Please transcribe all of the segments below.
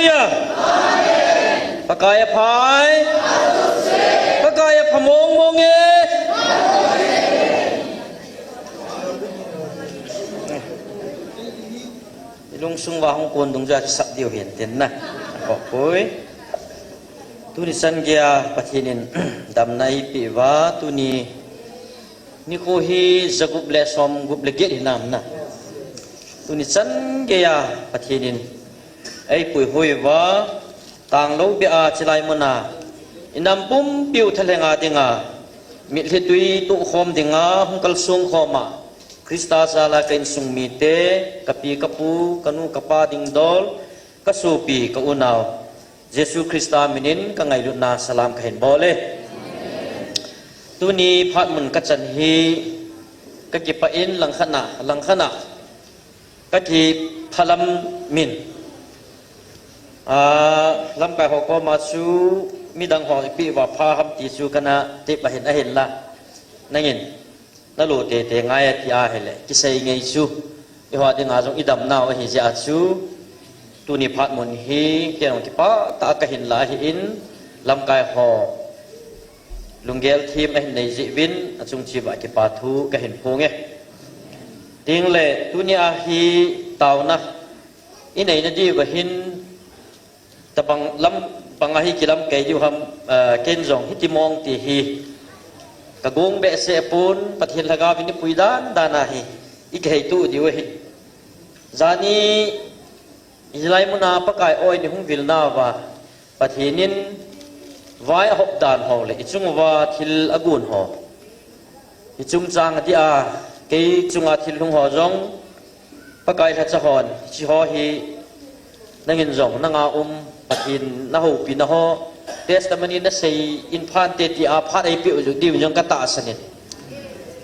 Hallelujah. Pakaya pai. Pakaya pamong monge. Ilung sung wahong kondong ja sak dio hian ten na. Poi. Tu ni san gia patinin dam nai pi wa tu ni ko hi zagup le som gup le get hinam na. Tu ni san gia patinin ai pui hoi wa tang lo bi a chilai mona inam pum piu thalenga dinga mi le tui tu khom dinga hungkal sung khoma Krista sala kain sung mi te kapi kapu kanu kapa ding dol kasupi ka unaw Jesu Krista minin ka ngai na salam kahin bole tu ni phat mun ka chan hi ka ki pa in lang khana ka ki phalam min lam kai ho ko ma chu mi dang ho pi wa pha ham ti chu kana te pa hin a hin la nangin na lo te ngai ti a hele ki sei ngai chu i ho de nga jong idam naw hi ja chu tu ni phat mun hi ke nong ki pa ta ka hin la hi in lam kai ho lungel thim a hin nei ji win a chung chi ba ki pa thu ka hin phu nge ting le tu ni a hi taw na i nei na di wa hin tabang lam pangahi kilam kay yu ham kenjong hitimong ti hi kagong be se pun pathil laga bini puidan dana hi ikhay tu diwe hi zani ilai muna pakai oi ni hung vilna wa pathinin vai hop dan ho le ichung wa thil agun ho ichung chang ti a ke chunga thil hung ho jong pakai tha chahon chi ho hi nangin jong nanga pathin na ho pi na ho testimony na sei in phan te ti a phat ai pi u di jong ka ta sanin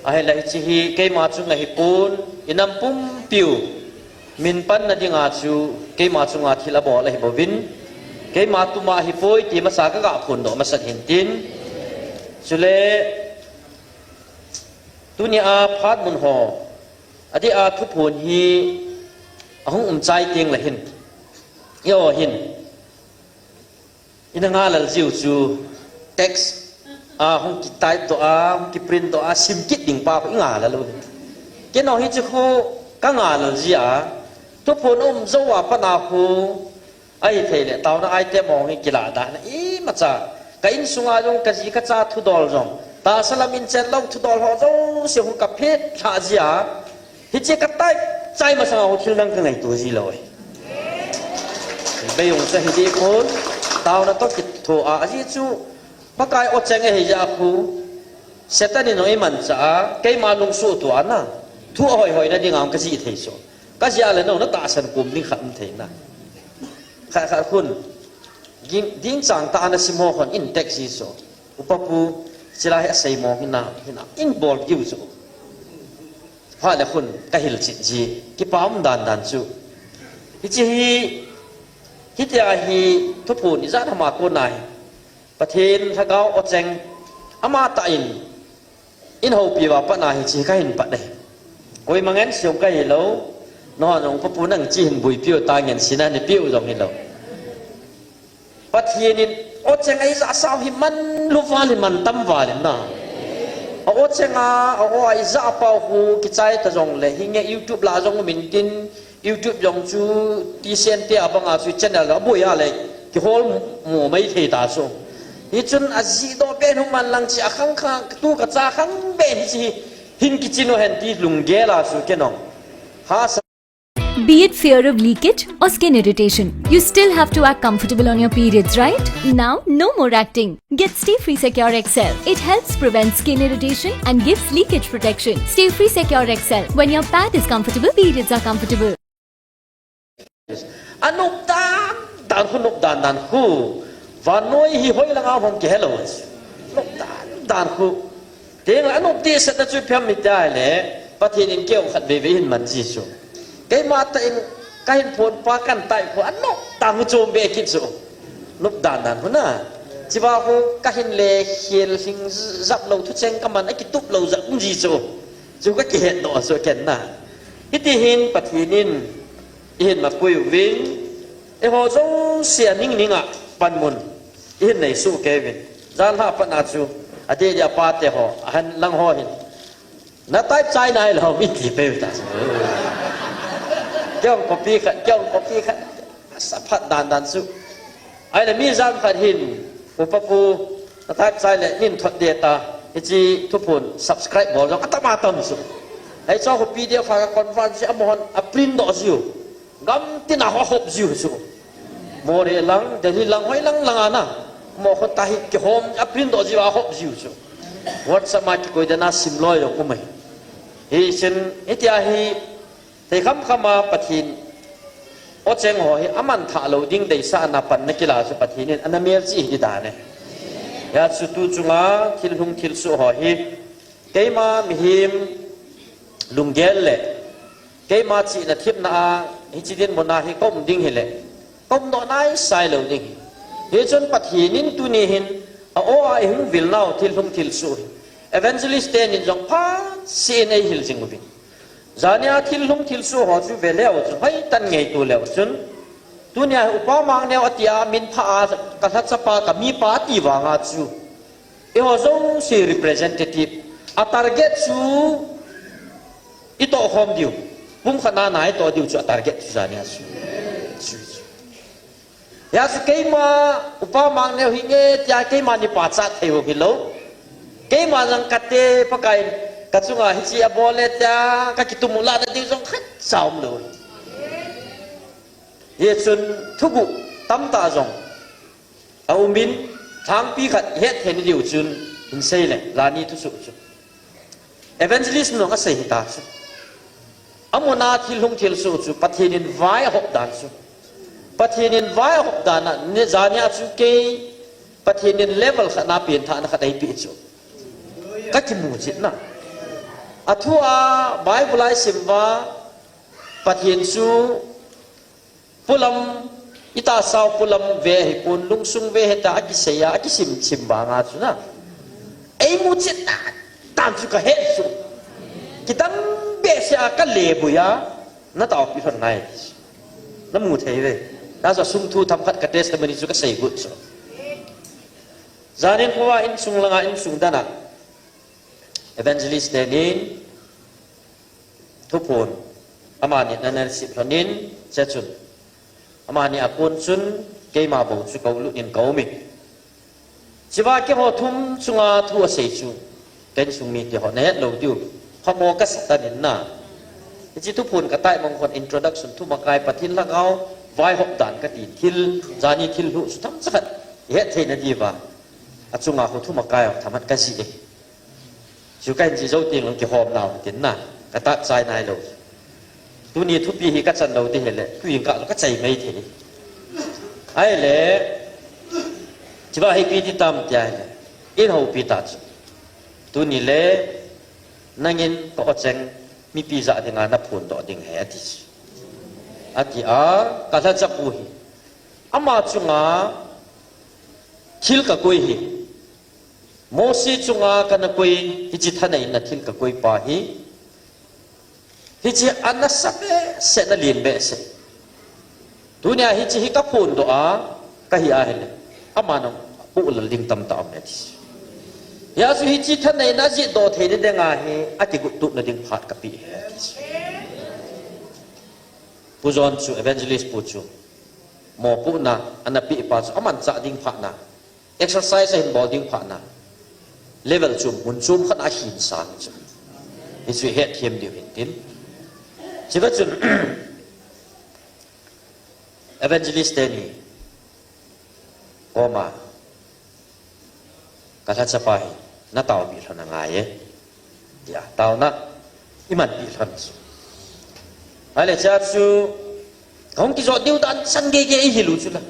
a he lai chi hi ke ma chung la hi pun inam pum piu min pan na dinga chu ke ma chunga thila bo la hi bo win ke ma tu ma hi poi ti ma sa ka ga phun do ma sat hin tin chule tu ni a phat mun ho adi a thu phun hi ahung chai ting la hin yo hin ina nga lal jiu chu text hong ki type to hong ki print to sim kit ding pa ko nga la lo ke no hi chu kho ka nga lal ji to phone zo wa pa na khu ai thei le taw na ai te mong hi kila da na i ma cha ka in sunga jong ka ji ka cha thu dol jong ta salam in chen lo thu dol ho zo se hu ka phet tha ji hi che ka type chai ma sa ho thil nang ka ngai to ji loi bây giờ sẽ đi phun tao nó tốt kịch thủ gì chú bác cái ở trên cái gì khu sẽ ta đi nói mình trả cái mà lung su tuan à thu hỏi nó đi ngang cái gì thế số cái gì là nó tạ sân cùng đi khẩn thế na khai khai khun dính chẳng ta nó sim hồ còn in text gì số upapu chỉ là hết say mong hina in ball kêu số phải là khun cái hiểu chuyện gì cái bám đàn chú cái gìฮิตยาฮีทุพูนิจาธรรมะคนไหนประเทศถ้าเขาอดแจงอามาตาอินหูปีว่าปะนาฮิจีก็เห็นปะเลยกุยมังเงินเสียงก็เห็นแล้วนอนองพระปูนังจีนบุยเปียวตาเงินสินะในเปียวตรงนี้แล้วประเทศนี้อดแจงไอ้สาวสาวหิมันลูกฟ้าหิมันตั้มฟ้าเลยนะอดแจงเอาไอ้สาวเป่าหูกิจใจตะจงเลยหิ้งยูทูบลาจงมินดินYouTube 用chú đi xem tia bằng chú channel đó bùi à lại cái hol mùa mấy thầy ta số, ý chun à gì đó bên hông man lang chỉ à khăng khăng tu cả cha khăng bên chỉ hin cái chino hen ti lùng ghé là chú cái nong, ha. Be it fear of leakage or skin irritation, you still have to act comfortable on your periods, right? Now, no more acting. Get Stay Free Secure XL. It helps prevent skin irritation and gives leakage protection. Stay Free Secure XL. When your pad is comfortable, periods are comfortable. Anop dan khu nop dan khu và nói hi hoi lang avon ke hello nop dan khu tiếng là anop ti set na chu pham mi ta le pathin in keu khat ve ve hin man ji chu cái ma ta in ka hin phone pa kan tai khu anop ta hu chom be kit chu nop dan hu na chi ba khu ka hin le hiel hing zap lo thu cheng ka man ai ki tup lo za kum ji chu ka ki het no so ken na iti hin pathinin hin ma koi win ho zong sia ning ninga pan mun in nei su kevin zan ha pan achu ade dia pa te ho han lang ho hin na tai chai nai lo mi ti pe ta kyong copy khat sa phat dan su ai la mi zan khat hin pa pu na tai chai le nin thot de ta ji tu pun subscribe bo jong atama tam su ai cho ko pdf fa conference amon a print do ziu gam tin a hop ziu su mo re lang de li lang hoi lang ana mo ko ta hi ki hom a print do ziu a hop ziu su whatsapp ma ki ko de na sim lo yo ko mai hi sin itia hi te khama pathin o cheng ho hi aman tha lo ding dei sa na pan na kila su pathin an mer chi hi da ne ya su tu chunga thil hung thil su ho hi keima mi him lunggel le keima chi na thip na hi chi din mo na hi kom ding hi le kom no nai sai lo ding hi chon pathin in tu ni hin a o ai hung vil nau thil hung thil su evangelist ten in jong pa sin ai hil jing bi zania thil hung thil su ho chu ve leo chu hai tan ngei tu leo chun tunia upa mang neo atia min pha ka that chapa ka mi pa ti wa nga chu e ho zong si representative a target chu ito hom diu pum khana nai to diu chu target chu zania chu ya su keima upa mang neo hinge tia keima ni pa cha theu hi lo keima jang kate pakai kachunga hichi abole ta ka kitumula da ding jong khat saum lo ye chun thugu tam ta jong au min thang pi khat het hen diu chun in sei le lani thu su chu evangelist no nga sei ta chu amona thil hung thil su chu pathinin vai hop dan chu pathinin vai hop dan na ne zania chu ke pathinin level khana pin tha na khatai pi chu ka ki mu chit na athua bible ai simwa pathin su pulam ita saw pulam ve hi pun lungsung ve heta akiseya akisim chimba nga chu na ei mu chit ta tan chu ka he su kitang be sia ka le buya na taw pi thon nai na mu thei ve na so sum thu tham khat ka testimony chu ka sei gut so zanin kwa in sung langa in sung dana evangelist denin thupon amani nanan si phanin chechun amani apun chun keima bo chu ko lu nin ko mi chiwa ke ho thum chunga thu sei chu ken sung mi ti ho ne lo tiu phamo ka satanin na ji thupon ka tai mong kon introduction thu makai pathin la gao vai hop dan ka ti thil jani thil lu tham chat he theina diwa achunga ho thu makai thamat ka si chu kan ji zo ting long ki hom naw tin na ka ta chai nai lo tu ni thu pi hi ka chan lo ti hele tu yin ka ka chai mai the ai le chiba hi pi ti tam tia le in ho pi ta tu ni le nangin ko cheng mi pi za dinga na phun do ding he ati ati a ka tha cha pu hi ama chunga thil ka koi hi mosi chunga kana koi hi chi thanai na thil ka koi pa hi hi chi anna sabe se na lin be se dunia hi chi hi ka phun do a ka hi a hele amano pu la ling tam ta me ti ya su hi chi thanai na ji do the de nga hi ati gu tu na ding phat ka pi he puzon chu evangelist pu chu mo pu na ana pi pa chu aman cha ding pha na exercise in ball ding pha na level chum mun chum khan a hin san chu hi chu he thiam diu hin tin chiba chun evangelist ni koma kala chapai na taw bi thana nga ye ya taw na iman bi than su ale cha chu kong ki zo diu dan san ge ge hi lu chu la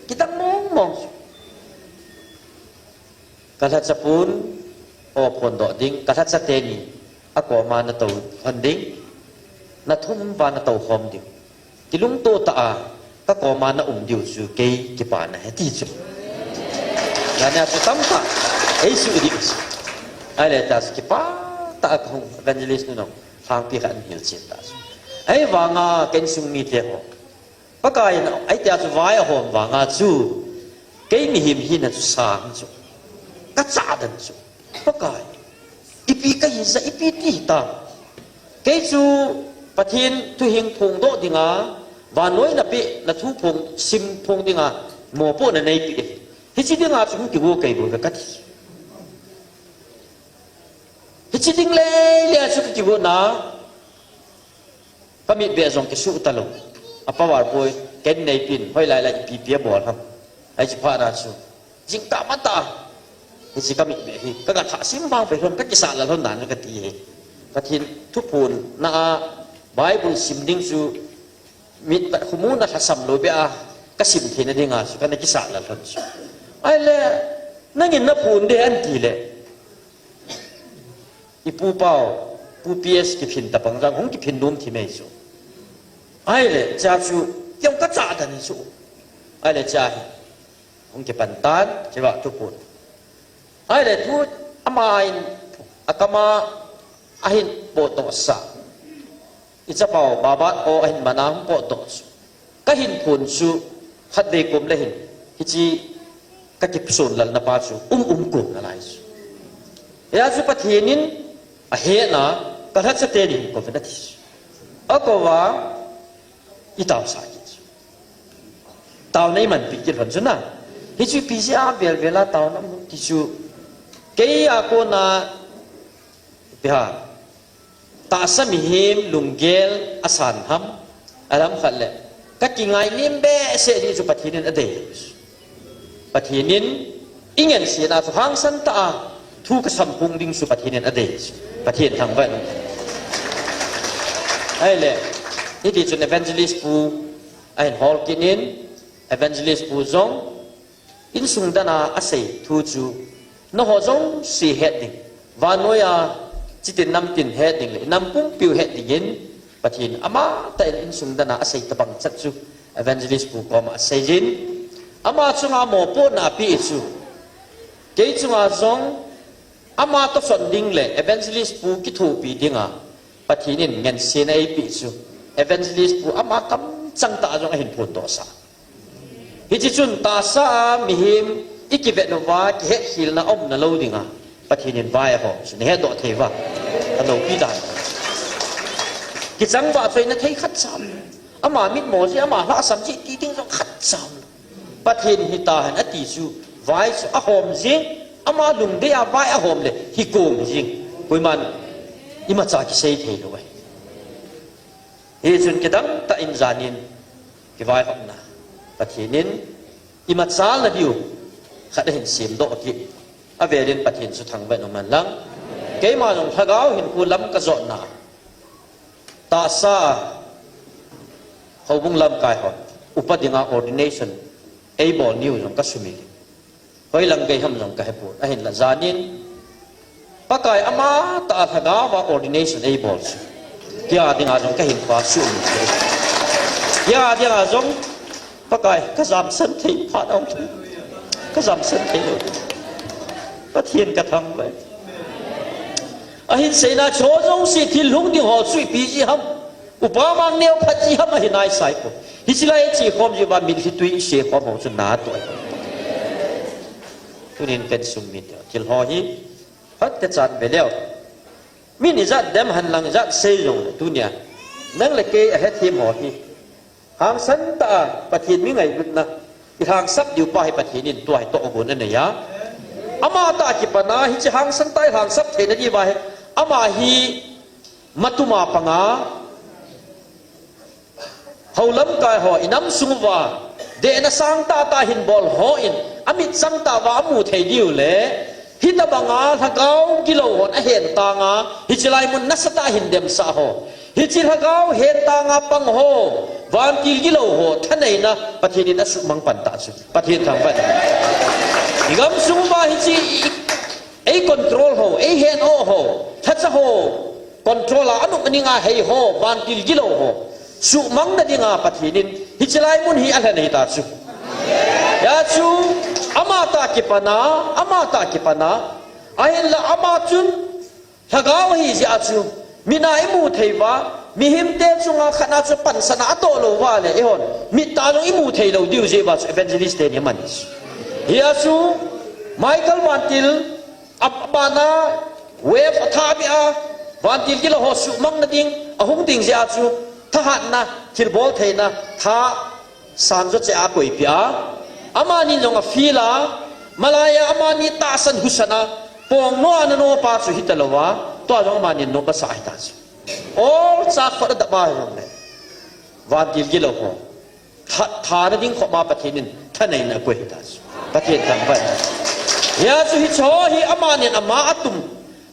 kita mong kala chapun o phon do ding kala cha te ni ako ma na taw handing na thum ba na taw hom diu tilung to ta a ka ko ma na diu chu ke ki pa na he ti chu ya na chu tam ta ei su di ai le ta ki pa ta kong evangelist no hang pi kan hil chin ta ai wa nga ken sung mi te ho ะกายนะไอ้เจ้าจะไว้หอมวางอาจูเกยมีหิมหินจุสางจูก็จ่าดันจูปะกายอีปีก็ยินซะอีปีที่ตาเกยจูปะทินทุหิงพงโตดิงาวานน้อยนะปีนะทุพงซิมพงดิงาหมอปนในปีฮิจิดิงาจุงกิโกเกยบุกกัดฮิจิดิงเลยสุกกิโกนาพมิเบซงกิสุตะลงอปาวาร์ปอยเกนในปีนห้อยลายลายปีเปียบอลครับไอ้จิพาราชูจิงกามาตาฮิจิกามิเบฮิก็กระถาซิมบางไปคนก็กิสาละล้นนานก็ตีปะทินทุพูนนาไบเบิลซิมดิ้งซูมิตรขมูนัทสัมโลเบียก็สิมเทนดิ้งอาสุกันในกิสาละล้นซูไอ้เล่นั่งยินนับพูนเดอันทีเล่อีปูเป้าปูพีเอสกิพินตะปังจังหงกิพินนุ่มที่ไม่ซูไอ้เล่จ้าชูยังก็จ่าดันซูไอ้เล่จ้าหงกิปันตันใช่ป่ะทุพูนไอ้เล่ทูดอามาอินอากามาอาหินโปโตสะอิจฉาเป่าบาบาโออาหินมานังโปโตสก็หินพูนซูฮัดเดกุมเลยหินฮิจิก็จิบส่วนลันนาปาซูกุมอะไรซูยาสุปฏินินอาเฮนะก็ทัศเตนินก็เป็นทิสอาก็ว่าอีตาวสากิจตาวในมันปิจิตหันซุนะฮิจิพิจารเวลาตาวนั้นทิจูเกียโกนาเบียตาสมิหิมลุงเกลอาสันฮัมอารมขัดเลยก็กิ่งไงนิ่มเบะเสดีสุปฏินินอเดชปฏินินอิงเงินเสียนาสุหังสันตาทุกสัมพุงดิ้งสุปฏินินอเดชปฏินินทางบ้านไอ้เล่ที่ที่จุน evangelist ปูไอ้ฮอลกินิน evangelist ปูจงอินสุงดานาอาศัยทูจูนหจงสีเฮดดิ้งวานอยาจิตนำตินเฮดดิ้งเลยนำปุ่งปิวเฮดดิ้งปฏินินอามาแต่อินสุงดานาอาศัยตะบังจัดจู evangelist ปูก็มาอาศัยจินอามาจุงอาโมปูนาปีจูเกยจุงอาจงอามาต้องสอนดิ้งเลย evangelist ปูกิทูปีดิ้งอ่ะปฏินินเงินเสียในปีจู evangelist ปูอามาคำจังตาจงเห็นผลต่อสาฮิจิจุนตาสามิหิมอีกิเวนวากิเฮฮิลนาอมนาโลดิ้งอ่ะปฏินินวายอ่ะสุนเฮดดอเทวะตโนปีดานกิจังว่าใจนั้นให้ขัดซ้ำอามามิดโมสิอามาละสัมจิตีดิ้งต้องขัดซ้ำปฏินินฮิตาหันอติจูวายสุอาหอมจิงอามาลุงเดียบายอาหอมเลยฮิโกมจิงกุยมันอิมาจากิเซย์เทลวยเฮจุนกิดังตาอินจานินกิวายหอมนะปฏินินอิมาซาลดิวขัดเห็นเสียมโดกิอเวรินปฏินินสุทังเวนอมันลังเกยมาจงทะกาวเห็นคูลำกระจนาตาซาเขาบุ้งลำกายหอนอุปติงา ordination เอบอลนิวจงกัสมิลเฮ้ยลังเกยหำจงกายปูเห็นละจานินปากายอามาตาทะกาวว่า ordination เอบอลเกี่ยดิงาจงกายเห็นความสุ่มเกี่ยดิงาจงปากายก็จำสันติพาดเอาก็จำสันติก็เทียนกระทำไว้อาหินเสนาโชจงสิทิลุงดิหอสุยปีจีฮัมอุปมาเนียวพัจีฮัมอาหินนายสายกูฮิสิลายจีความจีบามิลฮิตุยเชความของสุนนาตัวทุนินเป็นสุมิตจิลหอฮีพัดจะจัดไปแล้วมินิจัดเดมหันหลังจัดเซยงตุเนี่ยนั่งเลยเกยเฮทีหอฮีหางสันตาปฏินินไงบุญนะอีทางซับอยู่ไปปฏินินตัวให้โตบุญนั่นเนี่ยอามาตากิปนาฮิจิหางสันตายหางซับเทนดีไปอามาฮีมัตุมาปังอาเฮาล้ำกายหออินัมสุงวาเดนสังตาตาหินบอลหออินอามิสังตาวามูเทดิวเลฮิตบังอาทักเอากิโลหอนเห็นตางาฮิจิไลมุนนัสตาหินเดมสาหอฮิจิทักเอาเห็นตางาปังหอวันกิโลหอท่านไหนนะปฏิทินสุมังปันตาสุปฏิทินทางบ้านอิกำสุงวาฮิจิไอ้คอนโทรลหอไอ้เห็นหอทัศหอคอนโทรลอนุมันิงาให้หอวันกิโลหอสุมังนั่นดิงาปฏิทินฮิจิไลมุนฮิอะไรนี่ตาสุยาชูอามาตากิปนาอามาตากิปนาไอ้ละอามาจุนถ้าก้าวฮิจิอาชูมินาอิมูเทวะ mi him te chunga khana chu pan sana to lo wa le ehon mi ta lo imu thei lo diu je ba evangelist te ni manis hia chu Michael Vantil abana wave athabia Vantil ki lo ho su mang na ding ahung ding je a chu thahat na thirbol theina tha sanjo che a koi pia amani longa fila malaya amani ta san husana pong no an no pa chu hitalowa to jong amani no pa sa hita chu all cha for da ba yong le Vantil ki lo ho tha na ding kho ma pathinin thanai na koi hita chu pathin thang ba ya chu hi cho hi amani ama atum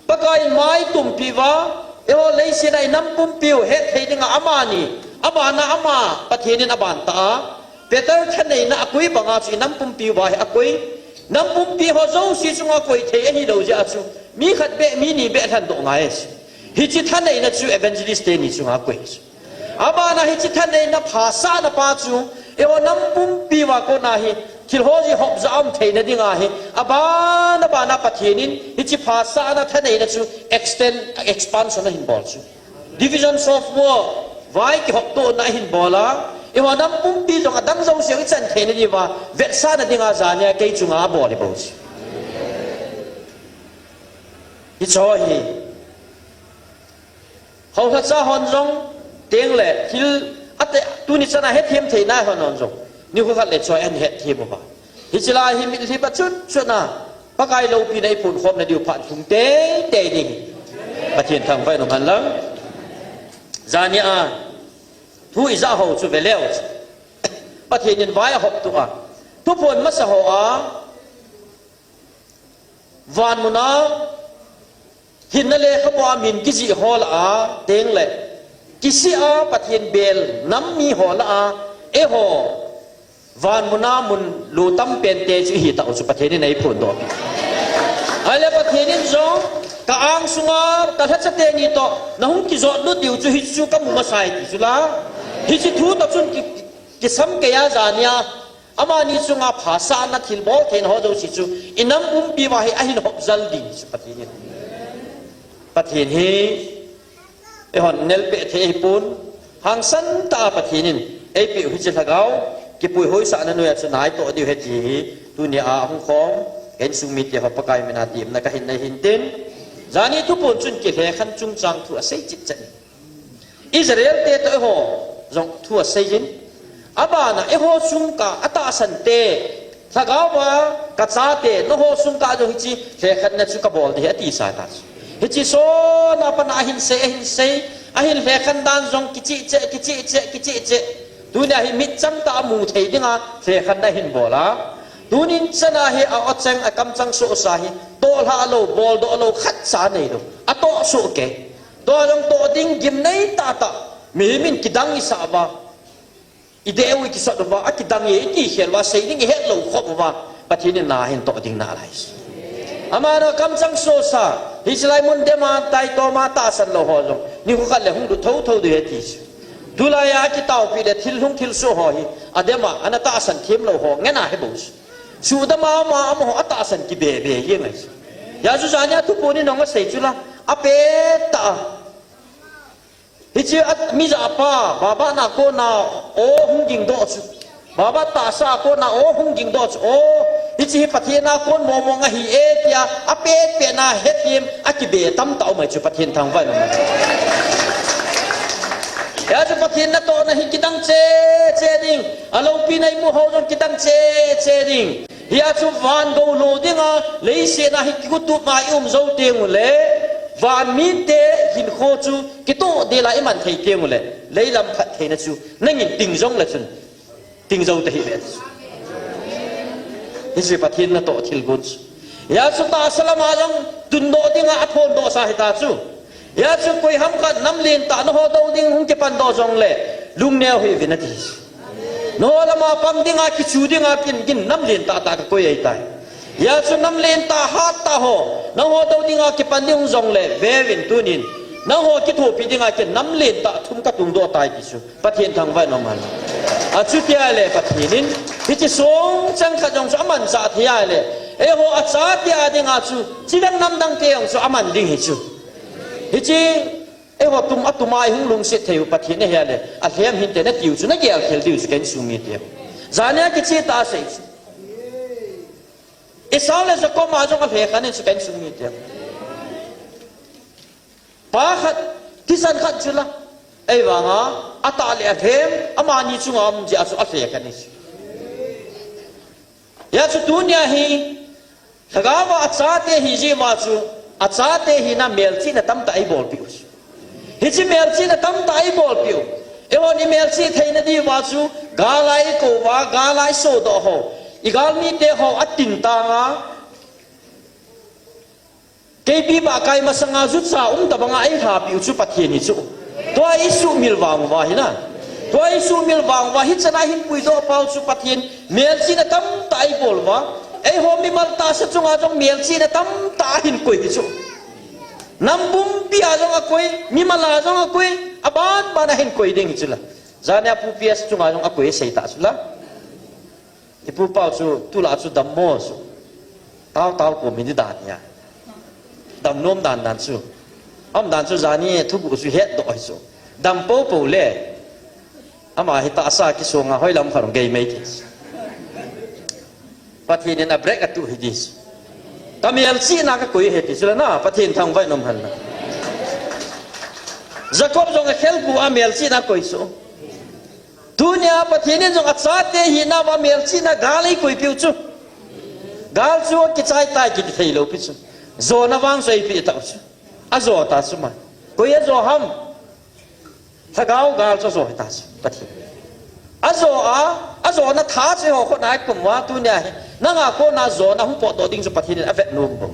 pakai mai tum piwa eo leisi nai nampum piu het heidinga amani abana ama pathinin aban ta peter thanei na akui banga chu nampum piu ba he akui nampum pi ho zo si chunga koi the hi lo ja chu mi khat be mi ni be than do ngai hi chi thanei na chu evangelist ni chunga koi abana hi chi thanei na phasa na pa chu eo nampum pi wa ko na hi thil ho ji hop za am theina dinga hi abana bana pathinin hi chi phasa na thanei na chu expansion na hin bol chu divisions of war vai ki hop to na hin bola ewa nam pum pi jong adang zo siang chan theina ni wa vet sa na dinga za nya ke chunga bo le bo chi hi cho hi hau tha cha hon jong teng le thil ate tu ni chana he them theina hon on jong ni ko khat le choi an het thi bo ba hi chila hi mi thi pa chut chuna pakai lo pi nei phun khom na diu phan thung te te ding pathin thang vai no han lang zania thu i za ho chu veleo pathin yin vai hop tu a tu phun ma sa ho a van muna hin na le khawa min ki ji hol a teng le kisi a pathin bel nam mi hol a e ho van muna mun lu tam pen te chu hi ta chu pathin nei phun do ale pathin zo ka ang sunga ta tha te ni to na hung ki zo lu tiu chu hi chu ka mu ma sai ti chu la hi chi thu ta chun ki sam ke ya zania ama ni sunga phasa na thil bo then ho do si chu inam pi wa hi a hin hop zal ding chu pathin hi e hon nel pe the hi pun hang san ta pathinin e pi hu chi thagau ki pui hoi sa na no ya chu nai to diu he ti tu ni a hung khom en sung mi te ho pakai mena tim na ka hin na hin tin zani tu pun chun ki he khan chung chang thu a sei chit chan Israel te to ho zong thu a sei jin abana e ho sung ka ata san te thagau wa ka cha te no ho sung ka jo hi chi he khan na chu ka bol de ati sa ta hi chi so na pa na hin se a hin he khan dan zong ki chi che dunia hi mit chang ta mu thei dinga he khan na hin bola dunin chana hi a ochang a kam chang so sa hi tol ha lo bol do lo khat sa nei do a to so ke do jong to ding gim nei ta mi min kidang isa ba ide wi ki sa do ba a kidang ye ti hel wa sei ding he lo kho ba pathin na hin to ding na lai amana kam chang so sa hi slai mun de ma tai to ma ta san lo ho jong ni ko khat le hung du tho du he ti dulaya ki tau pi le thil hung thil so ho hi adema ana ta san thim lo ho ngena he bo su da ma mo ata san ki be ye ngai ya su sanya tu po ni nong a sei chu la a pe ta hi chi mi za pa baba na ko na o hung jing do chu baba ta sa ko na o hung jing do chu o hi chi pathina kon mo nga hi e tia a pe na he tim a ki be tam tau mai chu pathin thang vai no ya chu pathin na to na hi kidang che ding alo pi nai mu ho jong kidang che ding hia chu van go lo dinga leise na hi ku tu mai zo teng le van mi te hin kho chu ki to de la iman thei teng le leilam phat thei na chu nangin ting jong la chun ting zo te hi le hi pathin na to thil gun ya chu ta salama jong tun do dinga a thon do sa hi ta chu ya chu koi ham ka nam len ta no ho do ding hung ke pan do jong le lung neo hi vinati no lama pam dinga ki chu dinga kin nam len ta ka koi ai tai ya chu nam len ta ha ta ho no ho do dinga ki pan ding jong le ve vin tunin no ho ki thu pi dinga ki nam len ta thum ka tung do tai ki chu pathian thang vai no man a chu tia le pathinin hi chi song chang kha jong chu aman sa thia le e ho a cha tia dinga chu chi dang nam dang te ong chu aman ding hi chu hi chi ไอ้หัวตุ่มอัตุมาไอ้หงลุงเสียเทวปะเทียนเนี่ยเลยอัดเลี้ยมหินเตนติวจุนักเกี่ยวเขียวดิวสกันสูมีเดียจานเนี่ยกิจตาเสียไอ้สาวเลยจะก็มาจงอัดเลี้ยกันเนี่ยสกันสูมีเดียป้าขัดที่สันขัดจุละไอ้ว่างอ่ะอัตตาเลี้ยเทมอามานี่จุงอมจะอัดอัดเลี้ยกันนี่ยาจุดนี้ฮีถ้าก้าวอัดซาเตฮีจีมาจูอัดซาเตฮีน่ะเมลซีน่ะตั้มตาไอ้บอลพิวฮิจิเมลซีน่ะตั้มตาไอ้บอลพิวเอวันนี้เมลซีเทนดีมาจูกาไลโกวากาไลโซดอโฮอีกาลมีเตโฮอัดตินตางะเกปีบากายมาสังอาจุดสาตะบังไอ้หาพิวจูปัทเยนิจูตัวไอ้สุมิลวางวาหินะตัวไอ้สุมิลวางวาฮิจะน่าหินปุยโดเปาจูปัทเยนเมลซีน่ะตั้มตาไอ้บอลวาไอ้หัวมีมันตาเสจงอาจงเมียลซีน่ะตั้มตาหินกุยดิจูน้ำบุ้มปีอาจงอากุยมีมันลาจงอากุยอาบ้านบ้านหินกุยดิ่งจุละจานเนี่ยผู้เปียสจงอาจงอากุยเสียตาจุละที่ผู้เป่าจูตุลาจูดำโมจูเต้ากูมีดิดานเนี่ยดำนมดานจูดานจูจานี่ทุกบุจูเฮ็ดดอยจูดำโป๊เล่อามาฮิตาสากิสงอาห้อยลำขนมเกยไม่กินปะทีนี่นะเบรกตุฮิดิสตามีอัลซีนักกุยเฮติสุลนะปะทีนทางไว้นมหันนะจักรจงเขลปูอามีอัลซีนักกุยสูดุนยาปะทีนี่จงอัศเตหินาว่ามีอัลซีนักกาลีกุยพิวจูกาลจูกิจใจตายกิจเทโลพิจูโซนวังใส่พิตาจูอาโซตาสุมากุยโซฮัมถ้ากาวกาลจูโซฮิตาจูปะทีอาโซนะท้าเจ้าคนไหนกลุ่มว่าตัวเนี่ยนั่งก็น่าโซนะหุ่นปอดตัวดิ้งสุปฏิเนี่ยเวทนุ่มบ่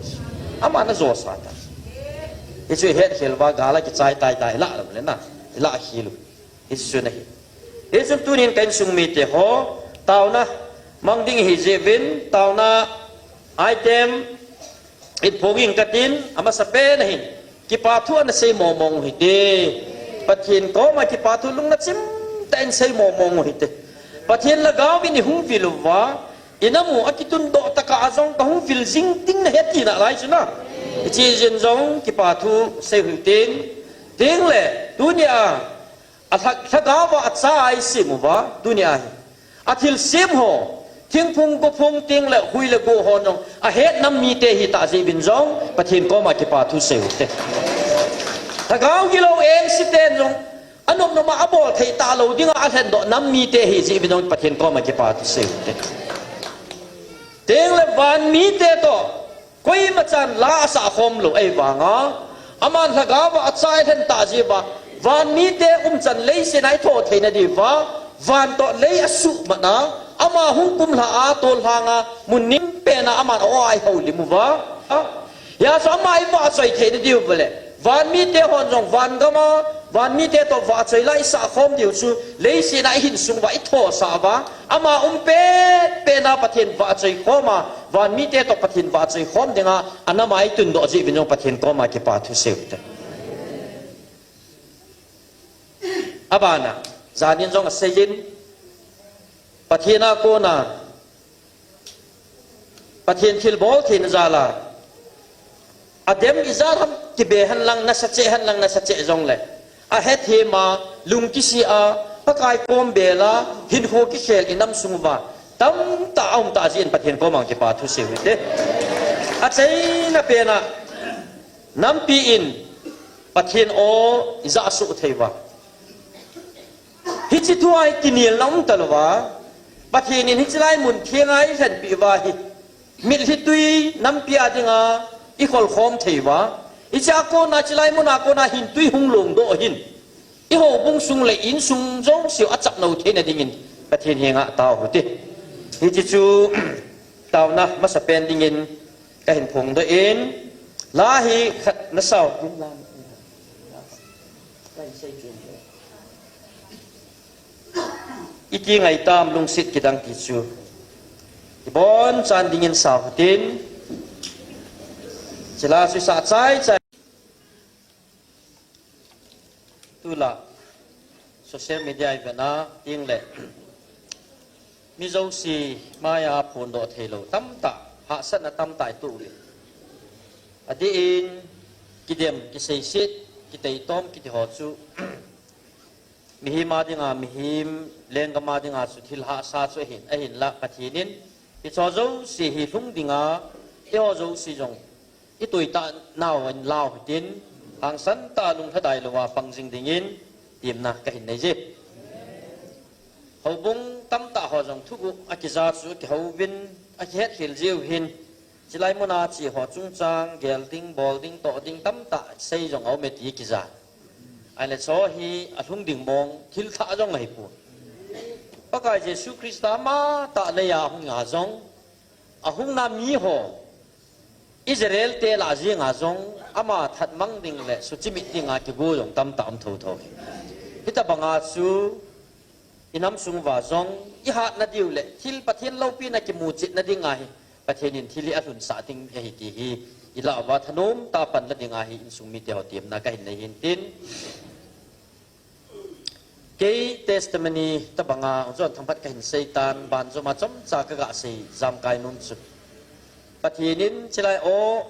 อามาน่าโซสาตันอิสุเฮ็ดเขลว่ากาลกิจใจตายละเลยนะละฮิลุอิสุนะฮิอิสุตัวนี้กันสุมีเตโฮตาวนะมังดิ้งฮิเจวินตาวนะไอเทมอิดพกิงกัดินอามาสเปนหินกิปาทัวนะเซมมองฮิเดปะทินก็มากิปาทัวลุงนะซิมแต่ใช่มองหิตปะเทียนละกาวินิหุ่งฟิลวะอินามูอากิตุนโดตะกาจงกะหุ่งฟิลซิงติงนะเฮตินะไรจุนะจีเจนจงกิปาทูเซหุติงติงเลดุนยาอัตถกาวะอัตซาไอซิมวะดุนยาอัติลซิมโฮทิ้งพุงก็พุงติงเลหุยเลโกฮอนงอะเฮตน้ำมีเตหิตาเจบินจงปะเทียนก็มากิปาทูเซหุติถ้ากาวกิโลเองสิเตนจงอันนั้นมาอับอลที่ตาเราดิ้งอาเซนโดน้ำมีเตหิจีบินองปะเทียนก็มาเก็บปาตุเซลเตเตงเลวันมีเตโตคุยมาจันลาสาคมโลไอ้วางอ่ะอามันถ้ากาวอัศไซเทนตาจีบะวันมีเตจันเลยเสนายโทษเทนดีวะวันโตเลยอสุมานะอามาหุกุมลาอาโตลหางะมุนนิมเปนะอามันโอ้ไอฮาวลิมุวะยาสามัยว่าใส่เทนดีวะเลยวันมีเตหอนจงวันก็มาวันมีเตตว่าใจไล่สาคมเดียวชูเลยสินายหินสุงว่าอิทโทสาวะอามาเป็นาปะเทนว่าใจข้อมาวันมีเตตปะเทนว่าใจข้อมเดงะอันนั้นไม่ตุนโดจีบินยงปะเทนก็มาเก็บปาทุเสวเตอาบานะจานินจงเซยินปะเทนาโกนาปะเทนทิลบอลเทนจาลาอเดมอิจารัมกิเบหันลังนัสเจหันลังนัสเจจงเลยอาเฮตเฮมาลุงกิซีอาปะกายกอมเบลาหินโฮกิเชลอินัมซุงวาตั้มตาอมตาจีนปะเทียนก็มังกิปาทุเสวิเตอาเจนะเปนะน้ำปีอินปะเทียนโออิจาสุเทวะฮิจิทัวไอกินีลน้ำตลวะปะเทียนฮิจิไลมุนเทียงไอเห็นปีวาฮิมิดฮิตุยน้ำปีอาดิงาอีขอลคอมเทวะอีจากโกนาจิไลมุนาโกนาหินตุยหุงลงโดหินอีหัวบุงซุงเลยอินซุงจงเสียวอัจฉริยะเทนดิ่งินประเทศเฮงะตาวหุติฮิจิจูตาวนะมาสเปนดิ่งินก็เห็นพงโดเอ็นลาฮิขัดนัสาวอีกีไงตามลุงสิทธิ์กิดังติจูอีบอนจานดิ่งินสาวหุตินเจลาสุสาใจตุลาโซเชียลมีเดียอีกนะยิ่งเละมิโซซีมายาพูนโดเทโลตั้มตาหาสันตั้มตายตุลิอดีอินกิเดียมกิเซซิต kita itom kita hotu mihima dinga mihim lengama dinga su thilha sa su hin la pathinin i chozo si hi hlung dinga e hozo si jong i tuita naw an law tin hang san ta lung thadai lowa pangjing dingin timna ka hin nei je hobung tam ta ho jong thugu akiza su ki hovin akhet hil jiu hin chilai mona chi ho chung chang gel ding bol ding to ding tam ta sei jong au me ti kiza ai le so hi a hlung ding mong thil tha jong ngai pu pakai jesu krista ma ta le ya hung nga jong a hung na mi ho israel te la ji nga jong ama that mang ding le su chi mi ding a ki go jong tam tam tho tho hita banga su inam sung wa jong i hat na diu le thil pathian lo pi na ki mu chit na ding a hi pathianin thili a hun sa ting hi ti hi ila wa thanom ta pan la ding a hi in sung mi te ho tiam na ka hin nei hin tin cái testimony ta banga cho thằng phát cảnh Satan ban cho mà chấm cha cái gã sĩ giam cai nôn su bắt hi nín chỉ lại ô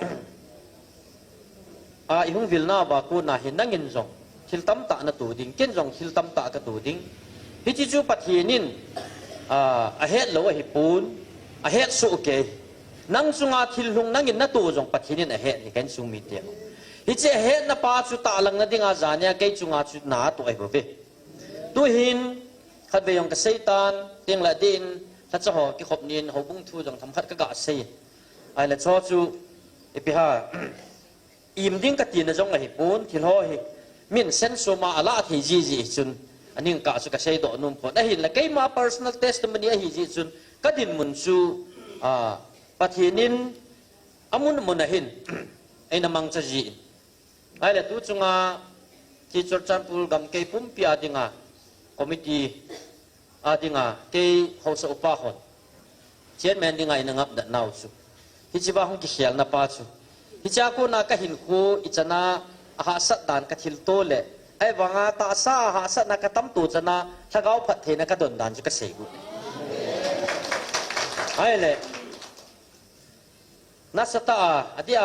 ihung vilna ba cô na hin nangin zong thil tam ta na tu ding ken zong thil tam ta ka tu ding hi chi chu bắt hi nín a het lo a hi pun a het su ke nang sunga thil hung nangin na tu zong bắt hi nín a het ni kan sung mi te hi che het na pa chu ta lang na dinga zania ke chunga chu na tu ai bo ve tu hin khát về dòng cái Satan tiếng là din khát cho họ cái hộp niên họ bung thu dòng thầm khát cái gã xây ai là cho chú epiha im ding cái tiền là dòng này bốn thì họ hi min sen so ma ala thì gì chun anh nhưng cả số cái xây độ nôm phật đây là cái mà personal testimony hi gì chun cái din mun su pathianin amun mun hin ai namang cha gì ai là tu chunga chi chor champul gam ke pum pia dinga committee adinga ke hosa upa hon chairman dinga inangap da naw su hichiba hong ki khial na pa chu hicha ko na ka hin ko ichana ha sat dan ka thil to le ai wanga ta sa ha sat na ka tam tu chana thagau phat the na ka don dan chu ka sei gu ai le nasata adia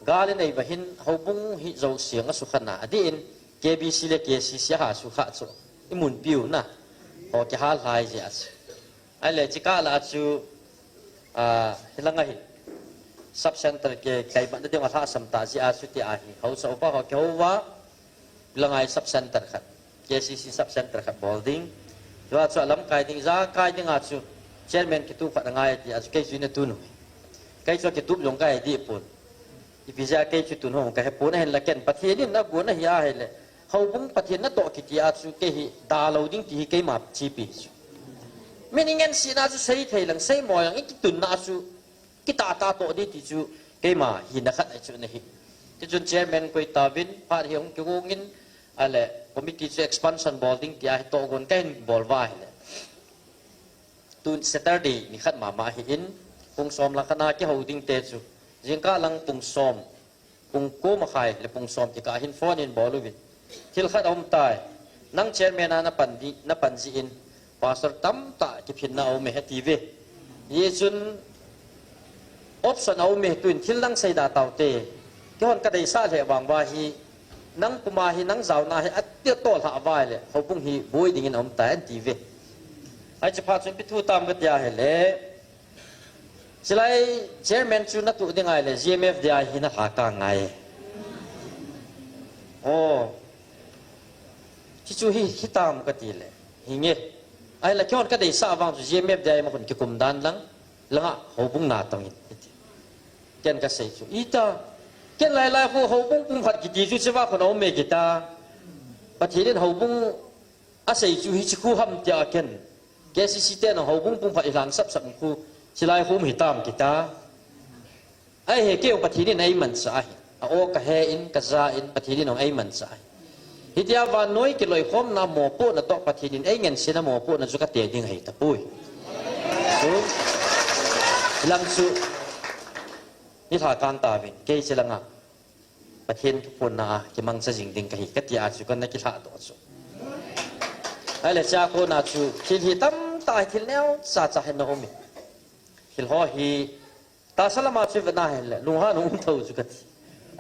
gali nei bahin hobung hi zo siang su khana adin KBC le KCC ha su kha chu imun piu na ho ki hal hai je as ai le chika la chu hilanga hi sub center ke kai ban de ma tha sam ta ji a su ti a hi ho so pa ho ke wa langai sub center khat KCC sub center khat building wa chu lam kai ding za kai ding a chu chairman ki tu khat ngai ti a ke ju ne tu no kai chu ke tu long kai di pun ipiza ke chu tu no ka pun hen la ken pathianin na gu na hi a hele hậu bung pathian na to kiti a chu ke hi da lo ding ti ke ma chi pi chu meningen si na chu sei thei lang sei mo yang ik tun na chu ki ta to di ti chu ke ma hi na khat chu na hi ti chun chairman koi ta vin pa hiong ki go ngin ale committee chu expansion building ti a to gon ken bol wa le tun saturday ni khat ma hi in pung som la kana ki holding te chu jingka lang pung som pung ko ma khai le pung som ti ka hin phone in boluvin thil khat om tai nang chairman na pan ji in pastor tam ta ki phin na om me ti ve ye chun option om me tuin thil lang sei da taw te ki hon ka dei sa le wang wa hi nang puma hi nang zaw na hi atia tol ha vai le hopung hi boi ding in om ta an ti ve ai cha pha chun pi thu tam ga tia he le silai chairman chu na tu dingai le GMF dia hi na ha ka ngai chi chu hi hitam ka ti le hinge ai la kyon ka dei sa wang chu GMF dia ma kun ki kum dan lang langa hobung na tang ken ka sei chu ita ken lai ho hobung pung phat ki ti chu chewa khon o me kita pathilen hobung a sei chu hi chi khu ham tia ken KCC te no hobung pung phat ilang sap khu silai hum hitam kita ai he ke pathilen ai man sa a o ka he in ka za in pathilen ong ai man sa hitia van noi ki loi khom na mo po na to pathilen ai ngen sina mo po na chu ka te ding hei ta pui so lang su ni tha kan ta vin ke silanga pathian tu pon na ki mang sa jing ding ka hi ka ti a chu kan na ki tha to chu ai le cha ko na chu thil hi tam ta thil neo sa cha he no mi thil ho hi ta salama chu na he le lu ha nu thau chu ka ti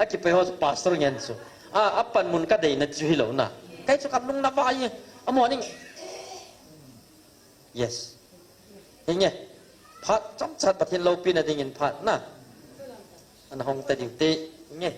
a ki pe ho pastor ngen chu appan mun ka dei na chu hi lo na kai chu kam lung na vai morning yes nghe phát trong chặt bát thiên lâu pin là tình hình phát na anh hong ta điều tê nghe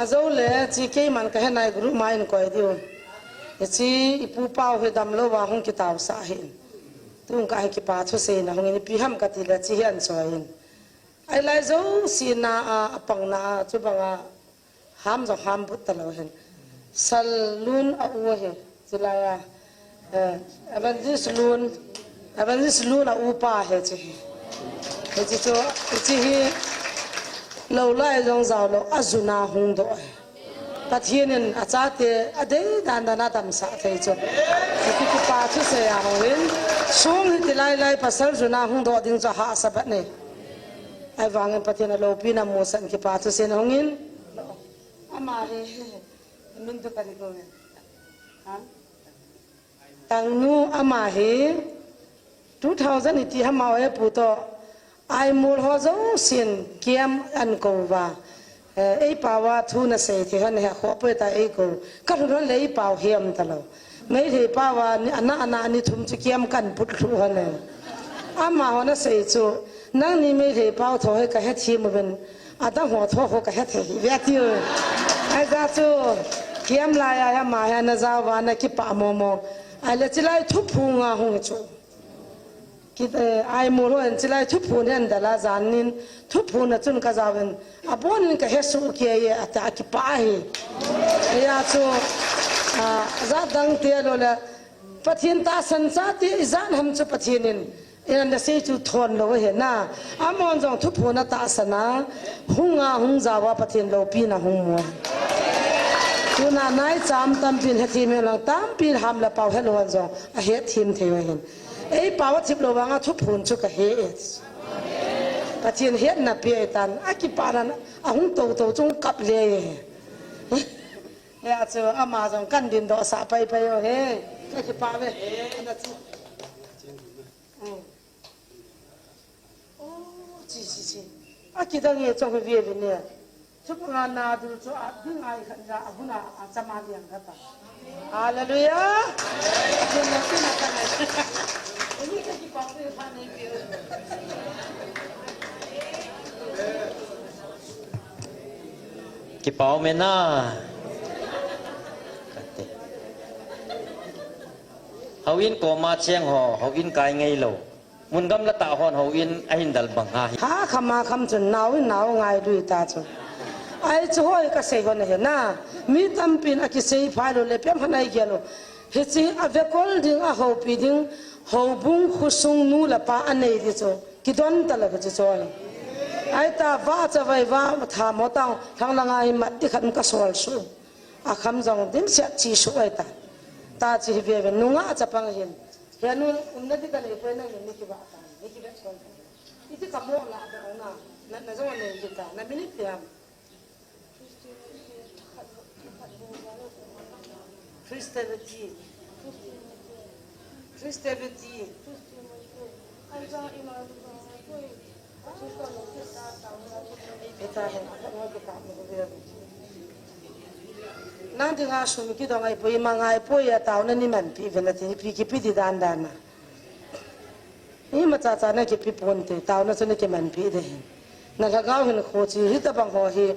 azo le chi ke man ka henai group main ko dio chi ipu pau he dam lo wa hong ki taw sa hin tung ka ki pa thu se na hong ni pi ham ka ti la chi hian so hin ai lai zo si na a pang na chu banga ham zo ham but ta lo hin sal lun a u he chi la ya evangelist lun a u pa he chi he chi cho chi hi lâu lại dòng giàu lo azuna hung do pathianin achate ade dan dana tam sa thei cho ki pa chu se ya hongin sung hi lai lai pasal juna hung do ding cho ha sa ba ne ai wangin pathian lo pina mo san ki pa chu se hongin amare min to kari ko han tang nu ama he 2000 ha ma e pu to ai mul ho zo sin kiam an ko wa ei pawa thu na se thi han ha kho pe ta ei ko ka ro lei paw hiam ta lo mei the pawa ni ana ni thum chi kiam kan put thu han ama ho na se chu nang ni mei the paw tho he ka he chi mo ben ada ho tho ho ka he the ya ti ai za chu kiam la ya ma ha na za wa na ki pa mo mo ai le chi lai thu phu nga hong chu kita ai mulu en cilai thupun en dala zanin thupun na chun ka zawen abonin ka hesu ke ye ata ki pai ya chu za dang te lo la pathin ta san sa ti zan ham chu pathinin en da se chu thon lo he na amon jong thupun na ta sana hunga hung zawa pathin lo pi na hung mo tu na nai cham tam pin he thi me lang tam pin ham la pau he lo jong a he thim the we hen ei pawa thip lo wanga thu phun chu ka he pathian het na pe tan aki paran a hung to chung kap le ya chu ama jong kan din do sa pai pai yo he ki pa ve na chu chi aki dang ye chong ve ve ne chu pa na du chu a ding ai khan ja abuna a chama liang ka ta hallelujah chu na chu na ta ini kan di pape pane ke ki pau me na hawin ko ma cheng ho hawin kai ngai lo mun gam la ta hon hawin a hin dal bang ha ha khama kham chun naw ngai lui ta chu ai chu hoi ka sei gon he na mi tam pin a ki sei phai lo le pem hanai ge lo he chi a ve kol ding a ho pi ding ho bung khusung nu la pa anei di chu ki don ta la chu chu ai ta va cha vai va tha mo tang thang la ngai mat ti khan ka sol su a kham jong dim se chi su ai ta chi ve ve nu nga cha pang hin he nu unnati ka le pe na ni ki ba ta ni ki ba sol iti ka mo la da na zo ne ki ta na minit ya Christianity nang di nga sumi ki dong ai poi mangai poi ya tao na ni man pi vena ti pi ki pi di dan dan na ni ma cha cha na ki pi pon te tao na chune ki man pi de na ga gaw hin kho chi hi ta bang ho hi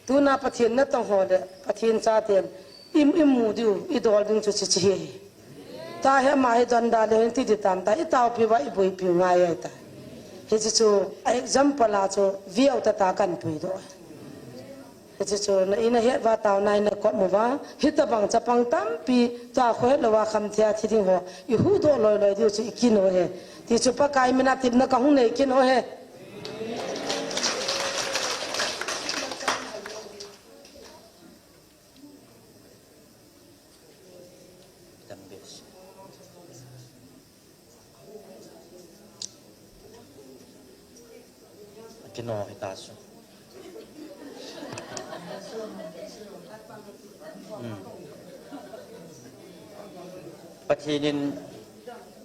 tu na pathin na tong ho de pathin cha ten im mu du I dol ding chu chi chi ta he mai don da le ti di tam ta I tao pi wa I boi pi ngai ai ta he chu example la chu viau ta kan pui do จะชวนอินเหตุว่าตาวนายนกอดมัวฮิตบังจะปังตั้มปีตัวเขาเหตุว่าคำเทียที่ทิ้งหัวอยู่หูตัวลอยที่จะกินโอเฮที่จะปากายมันติดนักหุ่นเลยกินโอเฮกินโอให้ตาสุปะทีนิน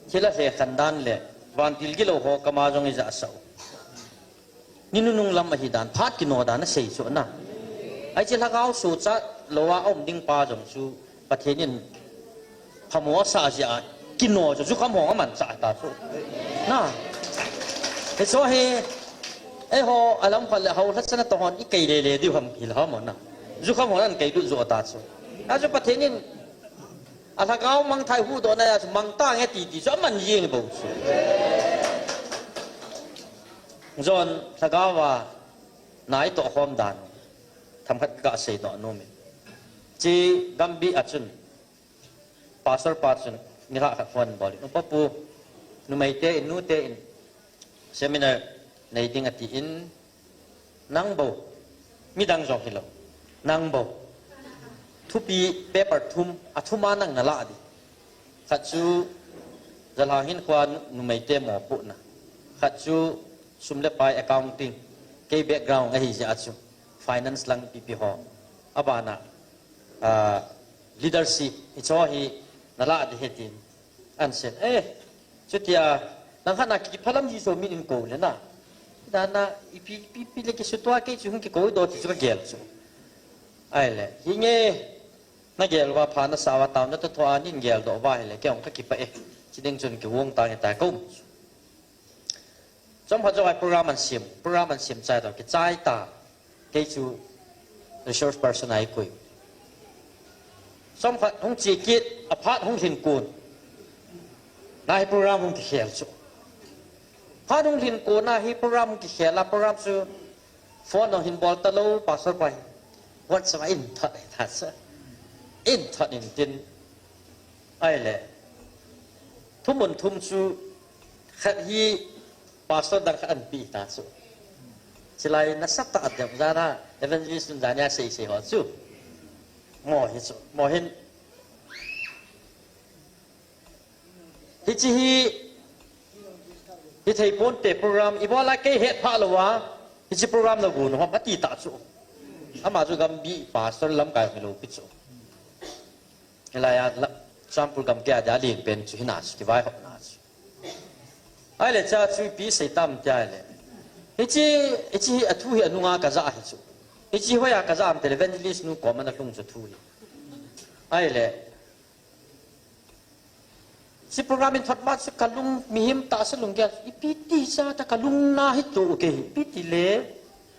ที่ละเสียขันดานเลยวันที่กิโลหกมาจงอิจาสาวนี่นุ่งลำมาหิดานพัดกินโอดานนั่นเสียส่วนน่ะไอ้ที่ละเขาสูจัดโลว่าอมดิ้งปลาจงสูปะทีนินพมัวสาจีกินโอจะสุขมองมันสาตาสุน่ะไอ้โซเฮไอ้หัวอารมณ์พันเลยเขาทัศนตอนอีกไกลเลยดิวทำกินเขาหมดน่ะสุขมองนั่นไกลดูโซตาสุอาจจะปะทีนินอาถ้าเขามังไทยหูตัวนั้นจะมังตั้งไอ้ตีๆจะมันยิงบุษจนถ้าเขาว่านายตัวความดันทำขัดกะเสียตัวนู้นจีกัมบีอาจุนปาสร์ปาจุนนี่ละขัดฟันบอลนุ่มปั๊บปูนุ่มไม่เตะนุ่มเตะเซมินาร์ในดิ่งอติอินนังโบมีดังจอกฮิโลนังโบทุบีเปเปอร์ทุ่มอัทุมานังนั่นละดิขัดจูจะลาหินควานนุ่มไม่เตะหมอปุ่นนะขัดจูสุมเล็บไป accounting เกี่ย background ไอ้ที่อัดจู finance ลังปีปีหออาบานะ leadership อิจฉาฮีนั่นละดิเหตุอันเซนจุดที่นังขณะกิจพลัมจีโซมินโกเลยนะด้านน่ะอีปีเล็กสุดตัวเกี่ยจุ่มกี่โกยโดดจุดก็เกลจูไอ้เลยยิ่งเงี้ยนักเกลว่าผ่านสาวตาวนั่นตัวนี่เกลดอกว่าเลยเกี่ยงก็กี่ไปจิตเด้งจนกี่วงตาเนี่ยตายกุ้มจอมพระเจ้าไอ้โปรแกรมมันเสียมใจต่อกี่ใจตาเกี่ยจู resource person ไอ้คุยจอมพระหงจีกิจอภัทหงหินกูนนายโปรแกรมหงกี่เขียนจูพระหงหินกูนนายโปรแกรมกี่เขียนละโปรแกรมจูฟอนหงหินบอลตะลุปัสสาวะไปวัดสมัยอินทัดไอ้ทัดซะอินทัดอินตินไอ้เลยทุ่มบนทุ่มจูขัดฮีpastor dan kan pi ta su selain nasab ta ada zara evangelist zanya sei ho su mo hin hi chi hi thei pon te program ibola ke het pha lawa hi chi program la gun ho pati ta su ama ju gam bi pastor lam kai melo pi su elaya sam program ke ada lin pen chu hina ki vai ho naไอ้เลยจะช่วยปีใส่ตั้มใจเลยไอ้ที่ทุยอนุงากระจายจุไอ้ที่ว่ากระจายแต่เลเวนลิสนูก่อมันลงจะทุยไอ้เลยสิโปรแกรมมันทัดมาสักลุงมีหิมตาสลุงแกอีปีตีซาตะกลุงน่าให้ตัวโอเคปีตีเล่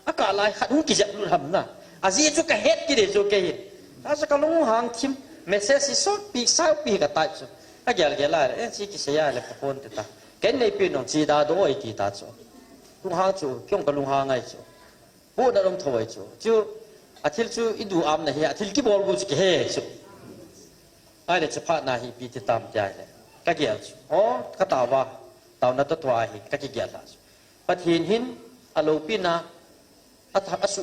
อากาศลายขัดหุ่นกิจลุงทำนะอาจีจุกเฮ็ดกิเลสโอเคถ้าสักลุงหางทิมเมสเซจสดปีสาวปีกตายจุไอ้แกลายสิกิเสียเลยพอนติตาแกในปีน้องจีดาโดยกีตาจูลุงหางจูจ้องกับลุงหางไงจูพูดอารมณ์ถอยจูอาทิตย์จูอิดูอามนะเฮียอาทิตย์กี่บอลกูจะเฮจูไอ้เด็กจะพานาฮีปีติดตามใจเลยก็เกี่ยวจูอ๋อก็ตาว่าตาวนัตตัวไอ้ก็เกี่ยวละจูปะทีนหินอโลปีนาอัฐอัสุ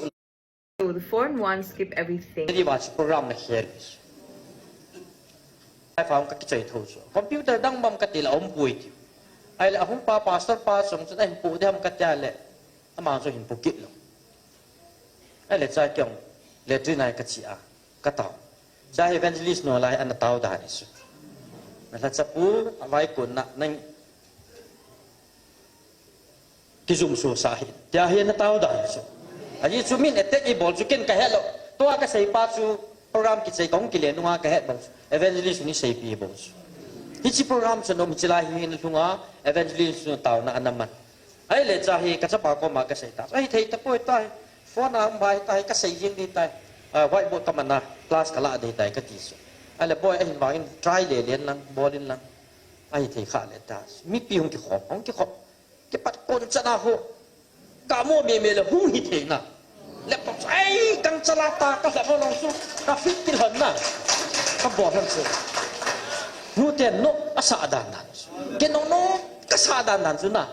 So the 4 and 1 skip everything. ที่ว่าโปรแกรมนะเฮียไอ้ฟังก็คิดใจถูกจูคอมพิวเตอร์ดังบัมกติละอมปุยจูไอ้ละหุ่นป้าpastorป้าสมจะได้หินปูได้ทำกัจจาเลยอามาจะหินปูกิโลไอ้เลยใจเกี่ยงเลยที่นายกัจจิอาก็ตาวใจ evangelist โน่อะไรอันนั้นตาวได้สุดนั่นแหละจะปูเอาไว้กุนนะนั่งที่จุ่มสูสาหินที่อาเห็นตาวได้สุดอันนี้จุ่มินเอเตอีบอลจุกินกระเฮ็ดแล้วตัวก็ใส่ป้าจูโปรแกรมกิจใจของกิเลนนุ่งกระเฮ็ดบอล evangelist นี่ใส่ปีบอลที่ชีโปรแกรมสนุกมิจฉาหินลุงอ่ะ evangelist นู่นตาวน่ะอันนั้นมันไอ้เลยจะให้กัจจปากก็มาก็ใส่ตาไอ้เทยตะป่วยตายฟ้อนน้ำใบตายก็ใส่ยิงดีตายไว้บทกำมันนะคลาสกะละดีตายก็ตีสุไอ้เลยป่วยไอ้หินบางหินทรายเลี้ยนลังบอลินลังไอ้เทยขาเลยตามีปีหงกี่ขอบกี่ปัดโกนจะน่าโหกาโมเมเลยหุ่นหิเทยน่ะ laptop kang celata ka sa langsung ka fitil na ka buat hansu nuten no asadanan kenono kasadanan suna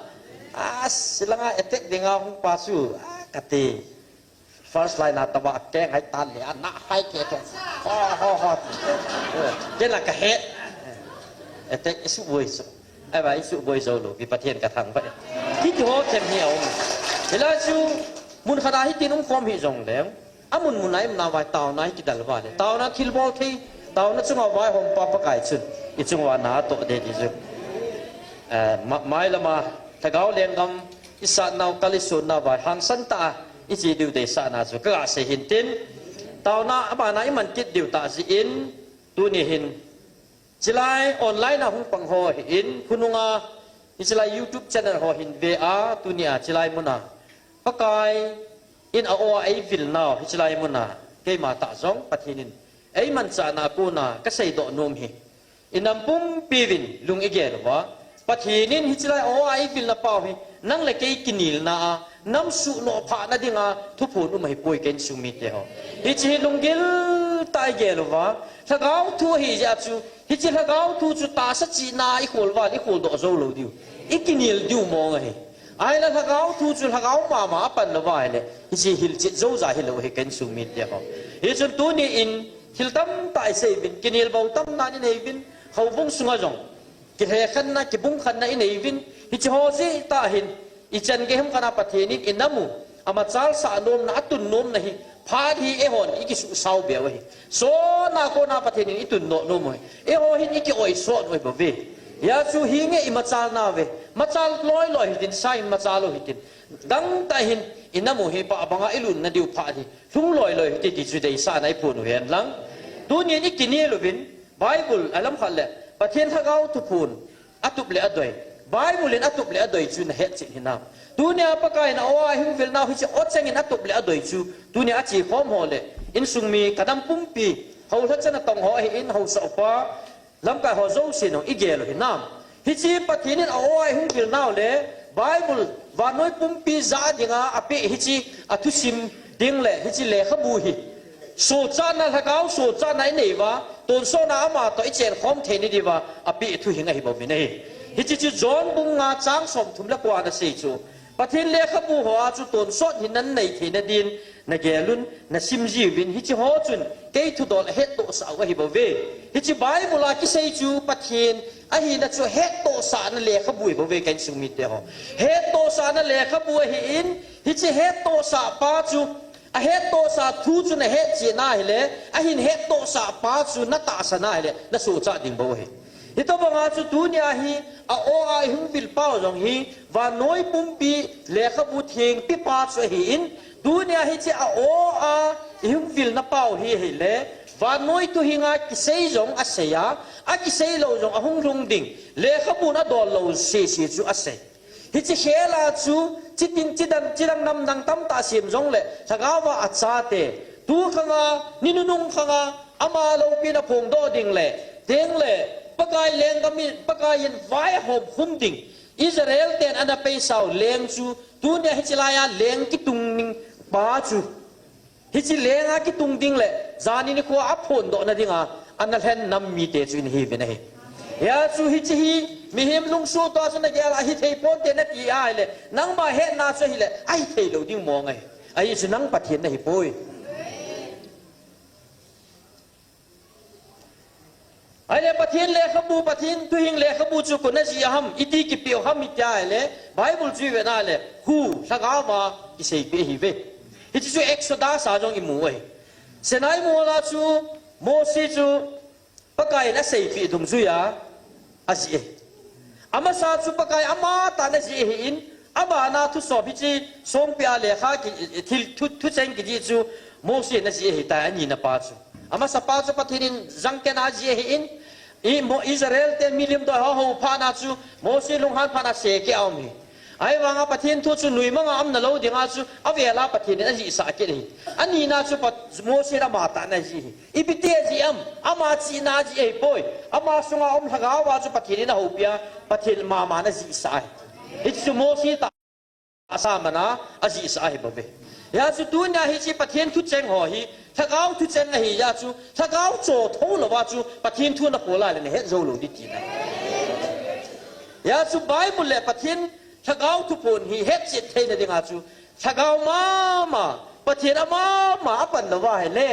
silanga etek dengang pasu kate first line atawa keng hai tan le na hai ke to ho jena ka het etek isu voice ai ba isu voice lo bi patien ka thang ba ki jo tem hiao ila chu mun khada hi tinum khom hi jong leng amun munai na wa taw nai ki dal ba le taw na thil bol thi taw na chunga wa hom pa pa kai chun I chungwa na to de di ju mai lama thagau lengam isa nau kalisun na wa han san ta ichi diu de sa na chu ka se hin tin taw na aba na I man kit diu ta si in tu ni hin chilai online na hung pang ho in kununga chilai YouTube channel ho hin ve a tu ni a chilai muna pakai in a o ai vil now chilai muna ke ma ta zong pathinin ai man cha na ko na ka sei do nom hi inam pum pivin lung igel wa pathinin chilai o ai vil na pau hi nang le ke kinil na nam su no pha na dinga thu phun mai poi ken sumi te ho hi chi lungil tai gel wa thagau thu hi ja chu hi chi thagau thu chu ta sa chi na I khol wa I khol do zo lo diu ikinil diu mo ngai ai la thagau thu chu thagau ma pan la wa le hi chi hil chi zo za hi lo hi ken sumi te ho hi chu tu ni in hil tam tai se bin kinil bau tam na ni nei bin hau bung sunga jong ki he khan na ki bung khan na I nei bin hi chi ho si ta hin I chan ge hem kana pathinik inamu ama chal sa nom na atun nom na hi pha hi e hon I ki su sau be wa hi so na ko na pathinik I tun no no mo e ho hin I ki oi so noi ba ve ya chu hi nge I machal na ve machal loi loi hin sai machal lo hin dang ta hin inamu hi pa banga ilun na diu pha hi thung loi loi ti ti chu dei sa nai phun hen lang tu ni ni ki ni lo bin bible alam khalle pathian thagau tu phun atup le adoi Bible in atup le adoi chu na het chin hinam tunia pakai na oa him vel na hi che ocheng in atup le adoi chu tunia achi khom ho le in sungmi kadam pumpi ho tha chana tong ho hi in ho sa pa lam ka ho zo sin I gel hinam hi chi pathin in oa him vel na le Bible wa noi pumpi za dinga ape hi chi athu sim ding le hi chi le khabu hi so cha na thakau so cha nai nei wa ton so na ama to I chen khom the ni diwa ape thu hinga hi bo mi nei hi chi chi John bung nga chang som thum la kwa na sei chu pathin le khabu ho a chu ton sot hin nan nei the na din na gelun na sim ji win hi chi ho chun ke thu dol het to sa wa hi bo ve hi chi Bible la ki sei chu pathin a hi na chu het to sa na le khabu bo ve kan sung mi te ho het to sa na le khabu hi in hi chi het to sa pa chu a het to sa thu chu na het chi na hi le a hin het to sa pa chu na ta sa na hi le na so cha ding bo hi ito banga chu dunia hi a o a hung bil pao jong hi wa noi pumpi le khabu thing pi pa chu hi in dunia hi chi a o a hung bil na pao hi hi le wa noi tu hinga ki sei jong a seya a ki sei lo jong a hung lung ding le khabu na dol lo se chu a se hi chi khela chu chitin chidang nam nang tam ta sim jong le thagawa a cha te tu khanga ninunung khanga ama lo pi na phong do ding le ding le pakai leng kami pakai in vai hom hum ding Israel ten ana pe sau leng chu tunia hichilaya leng ki tung ning pa chu hichi lenga ki tung ding le zani ni ko aphon do na dinga anal hen nam mi te chu in hi ve na hi ya chu hichi hi mi hem lung su to chu na ge la hi thei pon te na ti ai le nang ma he na chu hi le ai thei lo ding mo ngai ai chu nang pathian na hi poi ai le pathian le khabu pathin tu hing le khabu chu ko na ji ham iti ki pio ham mi ta le Bible ji ve na le hu sanga ma ki sei pe hi ve hi chu exodus sa jong I mu ai senai mo la chu Moses chu pakai na sei pi dum zu ya aji ama sa chu pakai ama ta na ji hi in aba na thu so bi ji som pia le kha ki thil thu cheng ki ji chu Moses na ji hi ta ani na pa chu ama sa pa chu pathirin jang ke na ji hi in Israel te milim do ho pha na chu Moses lung han pha na se ke au mi ai wanga pathin thu chu nui manga am na lo dinga chu avela pathin na ji sa ke ni ani na chu pat Moses ra ma ta na ji ibite ji am ama chi na ji ei boy ama sunga om thaga wa chu pathin na ho pia pathin ma na ji sa it chu Moses ta asa mana aji sa hi babe ยาสุตุนยาฮิจิปะเทียนทุเจงหอฮีถ้าเขาทุเจงฮียาจูถ้าเขาโจทูละว่าจูปะเทียนทุนโคลาเลยเฮ็ดโจลูดิตีนะยาสุไบเบิลเลยปะเทียนถ้าเขาทุพนฮีเฮ็ดจิตเทนเดงาจูถ้าเขามาปะเทียนมาปันละว่าให้เล่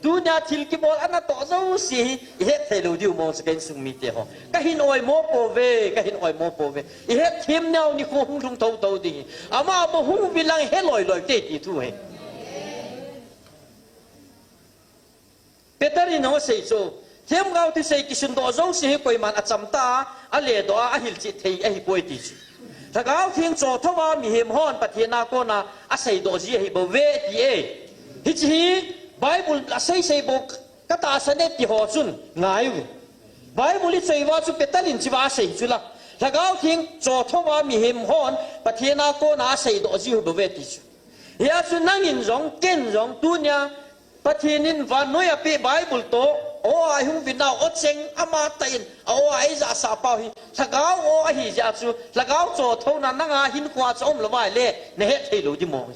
ดูญาทิลกิบอลอันนั้นต่อเจ้าสิเฮ็ดเทลูดิวมองสเกนซุงมีเตหอกะหินออยโมโปเวกะหินออยโมโปเวเฮ็ดทีมแนวนี่คงทุ่งเท่าดิอามาบ่ฮู้วิลังเฮ็ดลอยเตติทุเฮเปตารินโฮเซโซเทมกาวที่เซกิสุนโตเจ้าสิกอยมันอจัมตาอะเลดออะหิลจิเทอะหิปอยติถ้ากาวเทียงโจทว่ามีเฮมฮอนปะเทนาโกนาอะไซโดจิหิบเวติเอฮิจิไบเบิลใส่บอกกตาสเนติหอจุนง่ายไบเบิลที่ใส่ว่าจุเปตัลินจิวาใส่จุละถ้าเขาทิ้งโจทว่ามีเฮมฮอนปะเทนาโกนาใส่ดอจิหุบเวติจุเฮียจุนั่งอินจงเก่นจงตุนยาปะเทนินวันน้อยปีไบเบิลโตโอ้ไอหุ่นวินาอดเซงอามาตัยนโอ้ไอจะสาปาหิถ้าเขาโอ้ไอหิจาจุถ้าเขาโจทนั้นนั่งอาหินกว่าจะอมละไว้เล่เนเฮเทลูดิมอง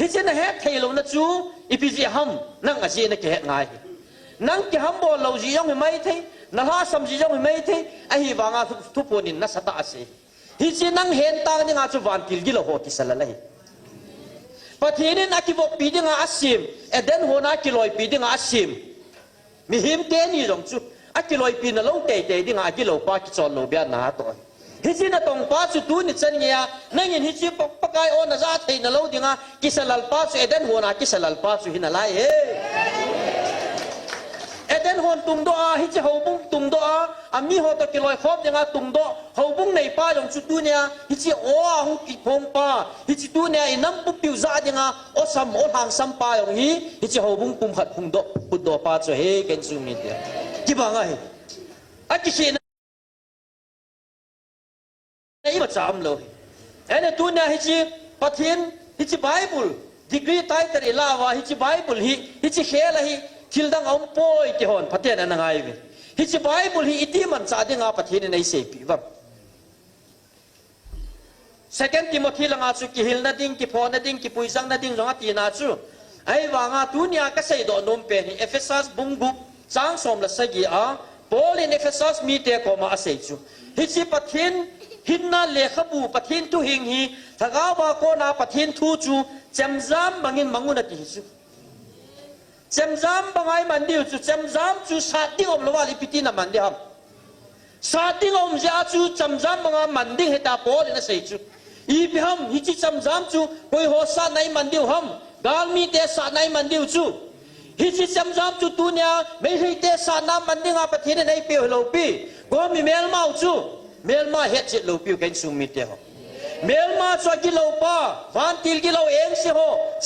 ฮิเจนะเฮเทลูนะจูอีพีจีฮัมนั่งอาเจียนเกะง่ายนั่งเกะฮัมบอลเราจียองไม่เทนั่งหาสัมจียองไม่เทไอฮิวางาทุกคนนั่งสตาเสฮิเจนั่งเห็นตางนี่งาจูวันกิลกิโลโหติสละเลยปะเทนินอากิบปีดิงาอัสซิมเอเดนโหนากิโลปีดิงาอัสซิมมีหิมเตนี่จงจูอากิโลปีนั่งลงเตดิงากิโลปากิจอลโลเบียนาตัวฮิจินะตรงป้าสุดดูนิจันเงียนั่งยินฮิจิปกายโอนาซาเทนแล้วดิงากิสลัลป้าสุเอเดนโหนากิสลัลป้าสุหินาไลเอเดนโหนตุงโดอาฮิจิฮาวบุงตุงโดอาอามีฮอตกิโลครบดิงาตุงโดฮาวบุงในป้าจงสุดดูเนียฮิจิโออาหุกิพงป้าฮิจิดูเนียอินัมปุปิวซาดิงาโอซัมโอทางซัมป้าจงฮิจิฮาวบุงปุ่มขัดพุงโดปุดโดป้าสุเฮเกนซูมิเดียกี่บังไงอากิเชนนี่มาจำเลยเอ็นตัวเนี่ยฮิจิปะเทียนฮิจิไบเบิลดีกรีไตเตอร์ลาวาฮิจิไบเบิลฮิจิเขลฮิทิลดังอมโปยที่หอนปะเทียนนั่งไงฮิจิไบเบิลฮิอิติมันซาดิงาปะเทียนในเสพีวับ second Timothy ลังอาสุกิฮิลนาดิ้งกิพอนาดิ้งกิปุยซังนาดิ้งจงอาตีนาจูไอ้วางอาตัวเนี่ยก็ใส่ดอกนมเป็นเอเฟซัสบุงบุกจางสมละสกีอาโปลินเอเฟซัสมีเตะก็มาอาศัยจูฮิจิปะเทียนหินนาเลขบูปะเทียนทุหิงฮีถ้าเขาบอกก็นาปะเทียนทุจูเจมจามบางอินบางอุนักฮิจูเจมจามบางไอ้มันเดียวจูเจมจามจูสัตย์ที่อมละว่าลิปิตินามันเดียวสัตย์ที่อมจะจูเจมจามบางมันดิ้งเหตุโปลินอาศัยจูอีพิฮัมฮิจิเจมจามจูคุยหัวสัตย์ในมันเดียวฮัมกาลมีเตสัตย์ในมันเดียวจูฮิจิเจมจามจูตัวเนี่ยไม่ใช่เตสัตย์น้ำมันดิ้งอาปะเทียนในเปียวโลปีก็มีเมลมาจูเมลมาเฮ็ดจิตลูปิวกันซูมิเตหเมลมาสวกิโลปาวันติลกิโลเองสิโห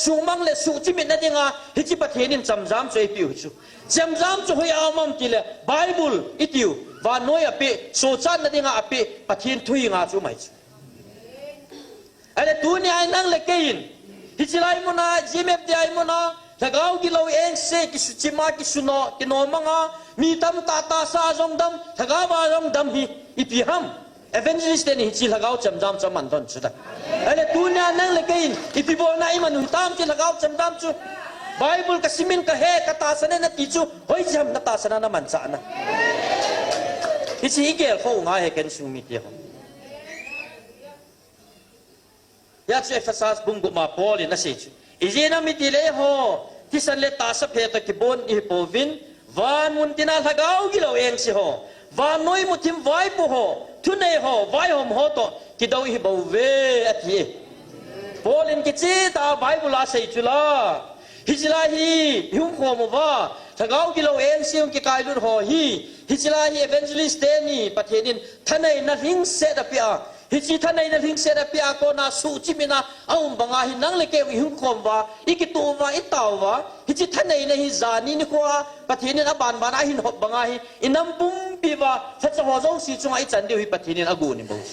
สูมังเลสูจิมินาดิงาฮิจิปะเทนินจำจำสวยปิวจูจำจำสวยอามัมกิเลไบเบิลอิติววันน้อยอภิโซจันนาดิงาอภิปะเทนทุยงาจูไม่จูอะไรตัวนี้ไอ้นั่งเล็กยินฮิจิไลมุนาจิเมปเดียมุนาถ้าเขากิโลเองเสกิสุจิมากิสุโนกิโนมังามีตั้มตาตาซาจงดำถ้าเขาบาจงดำฮีอีพิฮัมเอเวนจิลิสเตนี่จิลเขาจำจำจำมันต้นสุดท้ายอะไรตัวนี้นั่งเล็กยินอีพิโบนาอิมันหุ่นตามจิลเขาจำจำจูไบเบิลกับซิมินกับเฮกับตาสนะนักกิจูเฮ้ยจำนักตาสนะน้ำมันจานะที่สิ่งเกี่ยวเขาง่ายกันสุมิเดียวยาช่วยภาษาบุ้งกุมาพอลินะสิจูอีเจนามิติเลโฮที่สันเลตาสเพตกิบอนอีโปวินวานมุนตินาทากาวกิโลเองสิโฮวานน้อยมุทิมไว้ปุโฮทุนเอโฮไว้หอมโฮโตกิดเอาอีโบเวอทีพอลินกิจิตาไบเบิลอาศัยจุลาฮิจิลาฮียุ่งขโมว่าทากาวกิโลเองสิองกิกายลุดโฮฮีฮิจิลาฮีเอเวนเจลิสเตนีปะเทนินท่านในนักหิงเสดปิอาฮิจิท่านในนักหิงเสดปิอาโกนาสุจิมินาเอาบังอาหินังเลเกวิหุ่งขมว่าอีกิตัวว่าอิตาวว่าฮิจิท่านในฮิจานีนิควาปะเทนินอบานบานอาหินหบบังอาหิอินัมบุ้มปีว่าถ้าจะหัวจงสีจงไอจันเดียวฮิปะเทนินอากูนิบุษ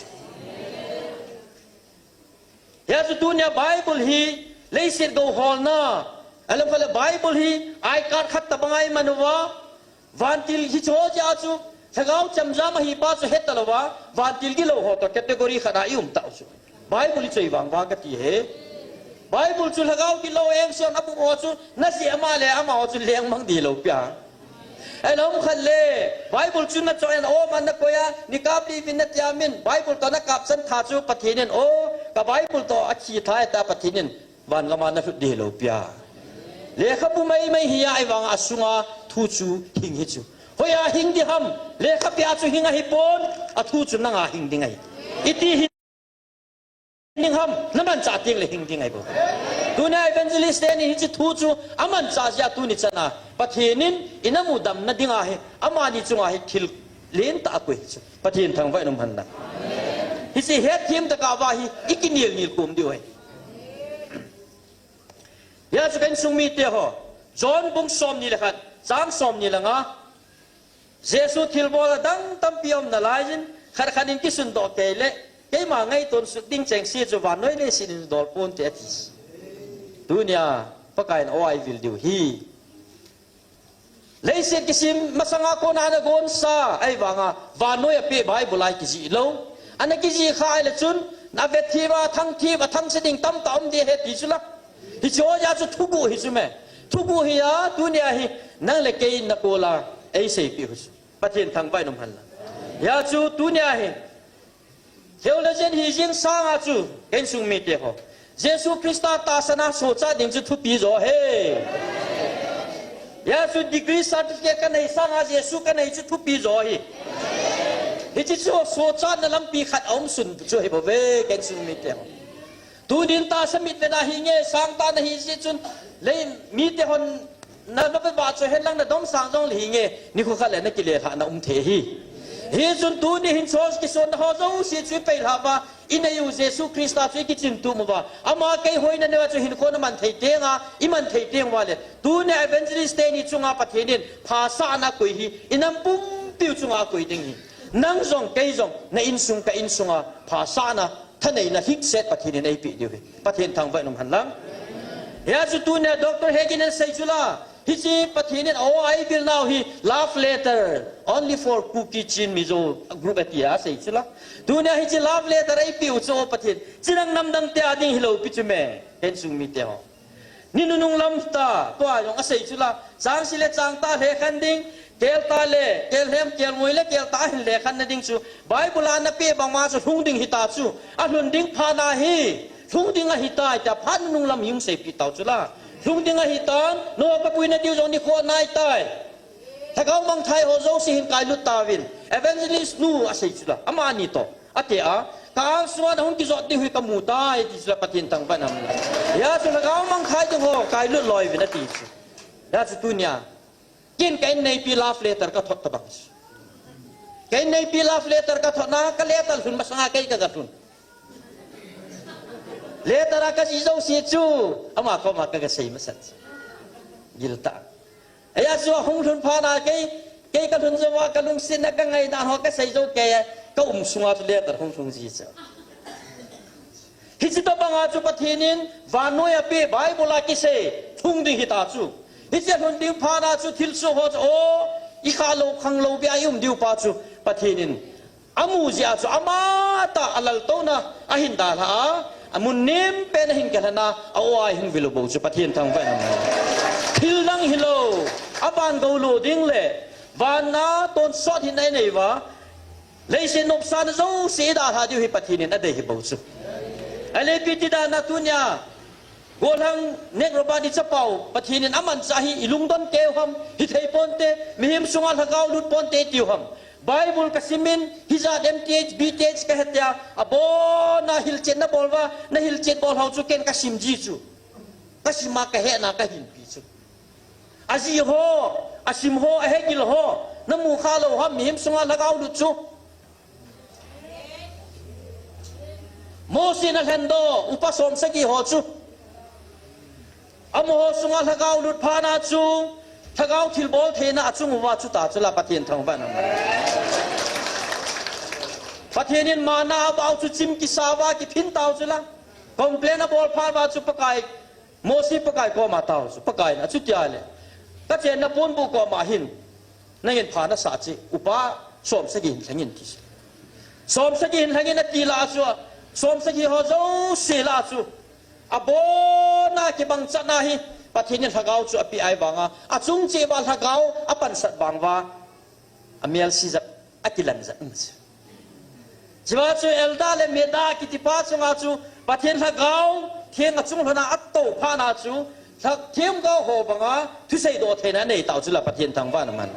ยาสุตุเนี่ยไบเบิลฮีเลสิโกฮอลนาอัลลัมฟะเลไบเบิลฮีไอการขัดตะบังไอมันว่าวันติลฮิโจจาจูถ้าเขาจำจำมาฮีป้าจะเฮ็ดตลอดว่าวันติลกิโลหัวตัวแคตตากรีขนาดยุ่มต่อจูไบเบิลช่วยวางวางกันที่เหไ Bible จุลเกากิโลเองส่วนอบุโอจุนั่นเสียมาเลยอามาจุเลี้ยงมังดีโลเปียไอ้ล้มขันเล่ Bible จุนั่นจอยโอมันนักโกยานิกาบลีวินนัตยามิน Bible ตัวนักกับสันทาจูปฏินินโอกับ Bible ตัวอัจฉริท้ายแต่ปฏินินวันละมันนักดีโลเปียเลขบุไม่เฮียไอ้วังอสุงาทูจูหิงฮิจูเฮียหิงดิฮัมเลขเปียจูหิงฮิปอนอทูจูนังหิงดิไงอิติหิงฮัมนั่นมันจ่าติงเลยหิงดิไงบ่ตัวนี้ evangelist นี่ฮิจูทูจูอามันจ่าจะตัวนี้ชนะปะเทนินอินามุดัมนัดดิงาฮิอามานี่จุงาฮิทิลเลนตะกุยปะเทนทางไว้นมหันนะฮิสิเฮ็ดทีมตะกาวาฮิอิกินิลนิลกุมดิวยยาจะเป็นสุมีเตียหอจอนบุงสมนี่แหละครับจางสมนี่แหละงะเยซูทิลบอลดังตั้มพิอมนาลายจินขัดขัดินกิสุนดอกเกลเล่เกมาไงตนสุดดิ้งเจงเสียจวนน้อยเลยสินดอลปนเตติสดุนยาปะกายนโอไอวิลดิวฮีเลยเสียกิสิมมาสังอาโกนาดกอนซาไอ้วางวานน้อยเปียบายบุไลกิจิโลอันนั้นกิจิข้าไอ้ละจุนนาเวทีว่าทั้งทีว่าทั้งสิดิ้งตั้มตั้มดีเฮติจุละฮิโจยาจุทุกูฮิจุเมทุกูฮิยาดุนยาฮินั่งเล็กเกินนักโอลาไอ้เสพฮิจุปะเทนทางไปนมหันละยาจุดุนยาฮิเทวดาเจนฮิจิงสางอาจุเห็นสุมีเดียหอเยซูคริสต์ตาสนาโซจาดิ่งจุทุปีโจเฮยาจุดีกรีสัตย์เกกันในสางอาเยซูกันในจุทุปีโจฮิฮิจิโจโซจานนั่งปีขัดอมสุนจุเฮบเวเห็นสุมีเดียหอตูดินตาสมิดเวนาหิเงสังตาหิจิจุนเลยมีแต่คนนั่นก็เป็นบาดเจ็บเห็นลังนั่นดมสังจงหิเงนี่คือขั้นแรกนักกิเลสหานะเทฮีฮิจุนตูนี่หินโซสกิส่วนฮอโซสิจุไปลาบะอินยูเยซูคริสต์จุกิจินตูมว่าอามาเกยหอยนั่นว่าจุหินคนมันเทเตียงอิมันเทเตียงว่าเลยตูนี่เอเวนเจลิสเตนี่จุงอาปะเทนินภาษานักกุยฮีอินัมปุ่มปิวจุงอากุยดิงฮีนั่งจงเกยจงในอินซุงกับอินซุงอาภาษานะท่านในฮิกเซตปะเทนินไอปีเดียวปะเทนทางไว้นมหันลังยาจุตูเนี่ยดร.เฮกินันเซจุลาฮิจิปะเทนินโอ้ไอวิลนาวฮี love letter only for cookie chinมิโซกรุ๊ปเอติอาเซจุลาตูเนี่ยฮิจิ love letter ไอปีอุโซปะเทนจินังนำดังเตียดิ้งฮิโลปิจุเมเห็นสุมิเตียฮนี่นุ่งลำตาตัวอย่างอาเซจุลาจางสิเลจางตาเฮคันดิ้งเกลตาเลเกลเฮมเกลมวยเลเกลตาหินเลขันนดิ้งจูไบเบิลานับเปียบางมาจูทุ่งดิ้งฮิตาจูอันหุ่นดิ้งพานาฮีทุ่งดิ้งฮิตาจะพันนุ่งลำยุ่งเสพตาจูละทุ่งดิ้งฮิตานโนกับปุยนัดดิวจงนิโคนายตายถ้าเขาบางไทยโฮโซสิหินกายลุตตาวินเอเวนเจลิสนูอาศัยจูละอามานิโตอาเตอะกางสวดหุ่นกิจอดดิ้งหุยกมูตายที่จูละปฏินตังปนัมยาจูละเขาบางไทยจงโฮกายลุตลอยวินาทีจูยาจูตุเนียกินกันในปีลาฟเลเตอร์ก็ทอดตะบังกันในปีลาฟเลเตอร์ก็ทอดนะก็เลเตอร์สุนมาสังเกตกันสุนเลเตอร์ก็จีโซ่เสียจูอามาเขามาก็เสียมาสัตย์ยิลตาไอ้ยาสัวหงทุนพานาเกย์ก็ทุนสัวก็ลุงสินนักไงนะเขาก็เสียจูเกย์ก็สุงาตุเลเตอร์หงทุนจีเจ้าฮิจิตบังอาจูปะเทนินวานโนยปีไบเบิลากิเซทุ่งดิ่งฮิตาจูฮิจิตุนดิวพานาจูทิลสุโฮจโออีข้าโลขังโลเบียยุมดิวปาจูปะเทนินอามูจิอาจูอามาตาอัลลโตนะอาหินดาลาอามุนเนมเป็นหินกันนะเอาไว้หินวิโลโบจูปะเทนทางไปนะทิลนังฮิโลอาบานโกโลดิ้งเล่วานาต้นสอดหินไหนวะเลยเซนอบซานโซเสดาหาดิวฮิปะเทนินอเดฮิโบจูไอเลปิติดานาตุนยาโกลังเนกรบาดิจะเป่าปะทีนินอามันจะฮีอิลุงดอนเกลฮัมฮิเทปอนเตมิฮิมสุงาลฮะกาวลุดปอนเตติวฮัมไบเบิลกัสมินฮิซาด MTH BTH กะเฮตยาอโบนาฮิลเจนนะบอลวานะฮิลเจนบอลเฮาจูเกนกัสิมจีจูกัสิมากะเฮนะกะหินปีจูอาซีโฮอาซิมโฮอะเฮกิลโฮนะมูคาโลฮัมมิฮิมสุงาลฮะกาวลุดจูโมซินะเฮนโดอุปสมสกิโฮจูอโมโหสุงาลฮะกาวลุดพานาจูฮะกาวทิลบอลเทนะจุงว่าจุตาจุลาปะเทียนทางบ้านนั่นปะเทียนมานาบ่าวจุจิมกิสาวากิพินตาวจุละคอมเพลนบอลพาว่าจุปะกายโมซิปะกายก็มาตาวจุปะกายนะจุดยาเลยก็เจนนะปนบุกก็มาหินนั่นเงินผ่านนะสาจิอุปาสมสกินทั้งเงินที่สมสกินทั้งเงินตีลาจูสมสกินฮอโซเซลาจูอ โบนากิบังจัดนาฮีปะเทนินทะเกาจูอภิไอบังอาจุงเจบาลทะเกาอปันสัตบังวาอเมียลซีจับอกิลันจับจีว่าจูเอลดาเลเมดากิติปาจูงาจูปะเทนทะเกาเทียงจุงพนาอัตโตพานาจูเทียมเกาโหบังทุเสยโดเทนันเนตาวจุลปะเทนทางบ้านมัน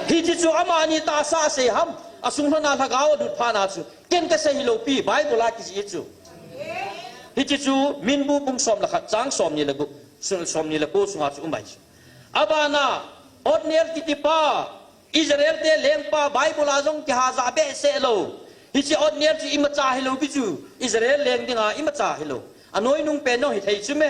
ฮิจิจูอามานีตาซาเซฮัมอาสุงพนาทะเกาดุพานาจูเกนกเซฮิโลปีไบเบิลากิจิจูฮิจิจูมินบูบุงสอมละขัดจางสอมนี่ละกุสอมนี่ละกูสุงาจูอุไมจูอาบานาอดเนียร์กิติปาอิสราเอลเตเลงปาไบเบิลาจงกิฮาซาเบเซโลฮิจิอดเนียร์จูอิมจ่าฮิโลบิจูอิสราเอลเลงดิงาอิมจ่าฮิโลอันน้อยนุ่งเป็นน้องฮิไทจูเม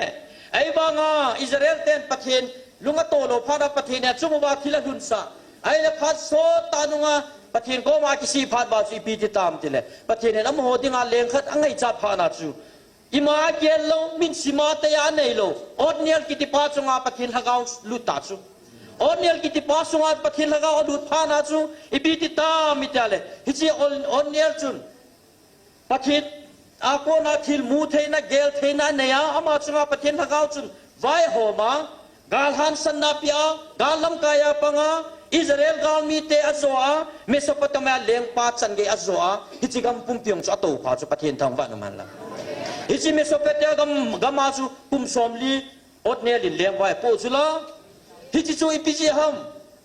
ไอ้บางอิสราเอลเต้นประเทศลุงก็โตโลพาดประเทศเนี่ยจุ่มว่าที่ละดุนซาไอ้ละพัดโซตานุงประเทศก็มาคิดพัดบาจีปีติตามทีเลยประเทศเนี่ยน้ำหัวดิ่งาเลี้ยงขัดอังไงจับพานาจูอิมาเกลโลมินสิมาเตยานเนโลอดเนียลกิติปาจงอาประเทศละเกาลุตาจูอดเนียลกิติปาจงอาประเทศละเกาลุตพานาจูอีปีติตามมิตาเลยฮิจิอดเนียลจุนประเทศอาโกนาทิลมูเทนะเกลเทนะเนียอามาจงอาประเทศละเกาจุนไว้โหมากาลฮันสันนาปิอากาลลำกายาปังอิสราเอลกาลมีเตอโซอาเมโสโปเตเมียเลี้ยงปาจันเกอโซอาฮิจิกัมปุ่มเปียงจะโตพาจุประเทศทางวันมันละฮิจิเมโสโปเตกัมมาจุปุ่มสอมลีอดเนลินเลี้ยงไว้ปูจุละฮิจิจูอิปิจิฮัม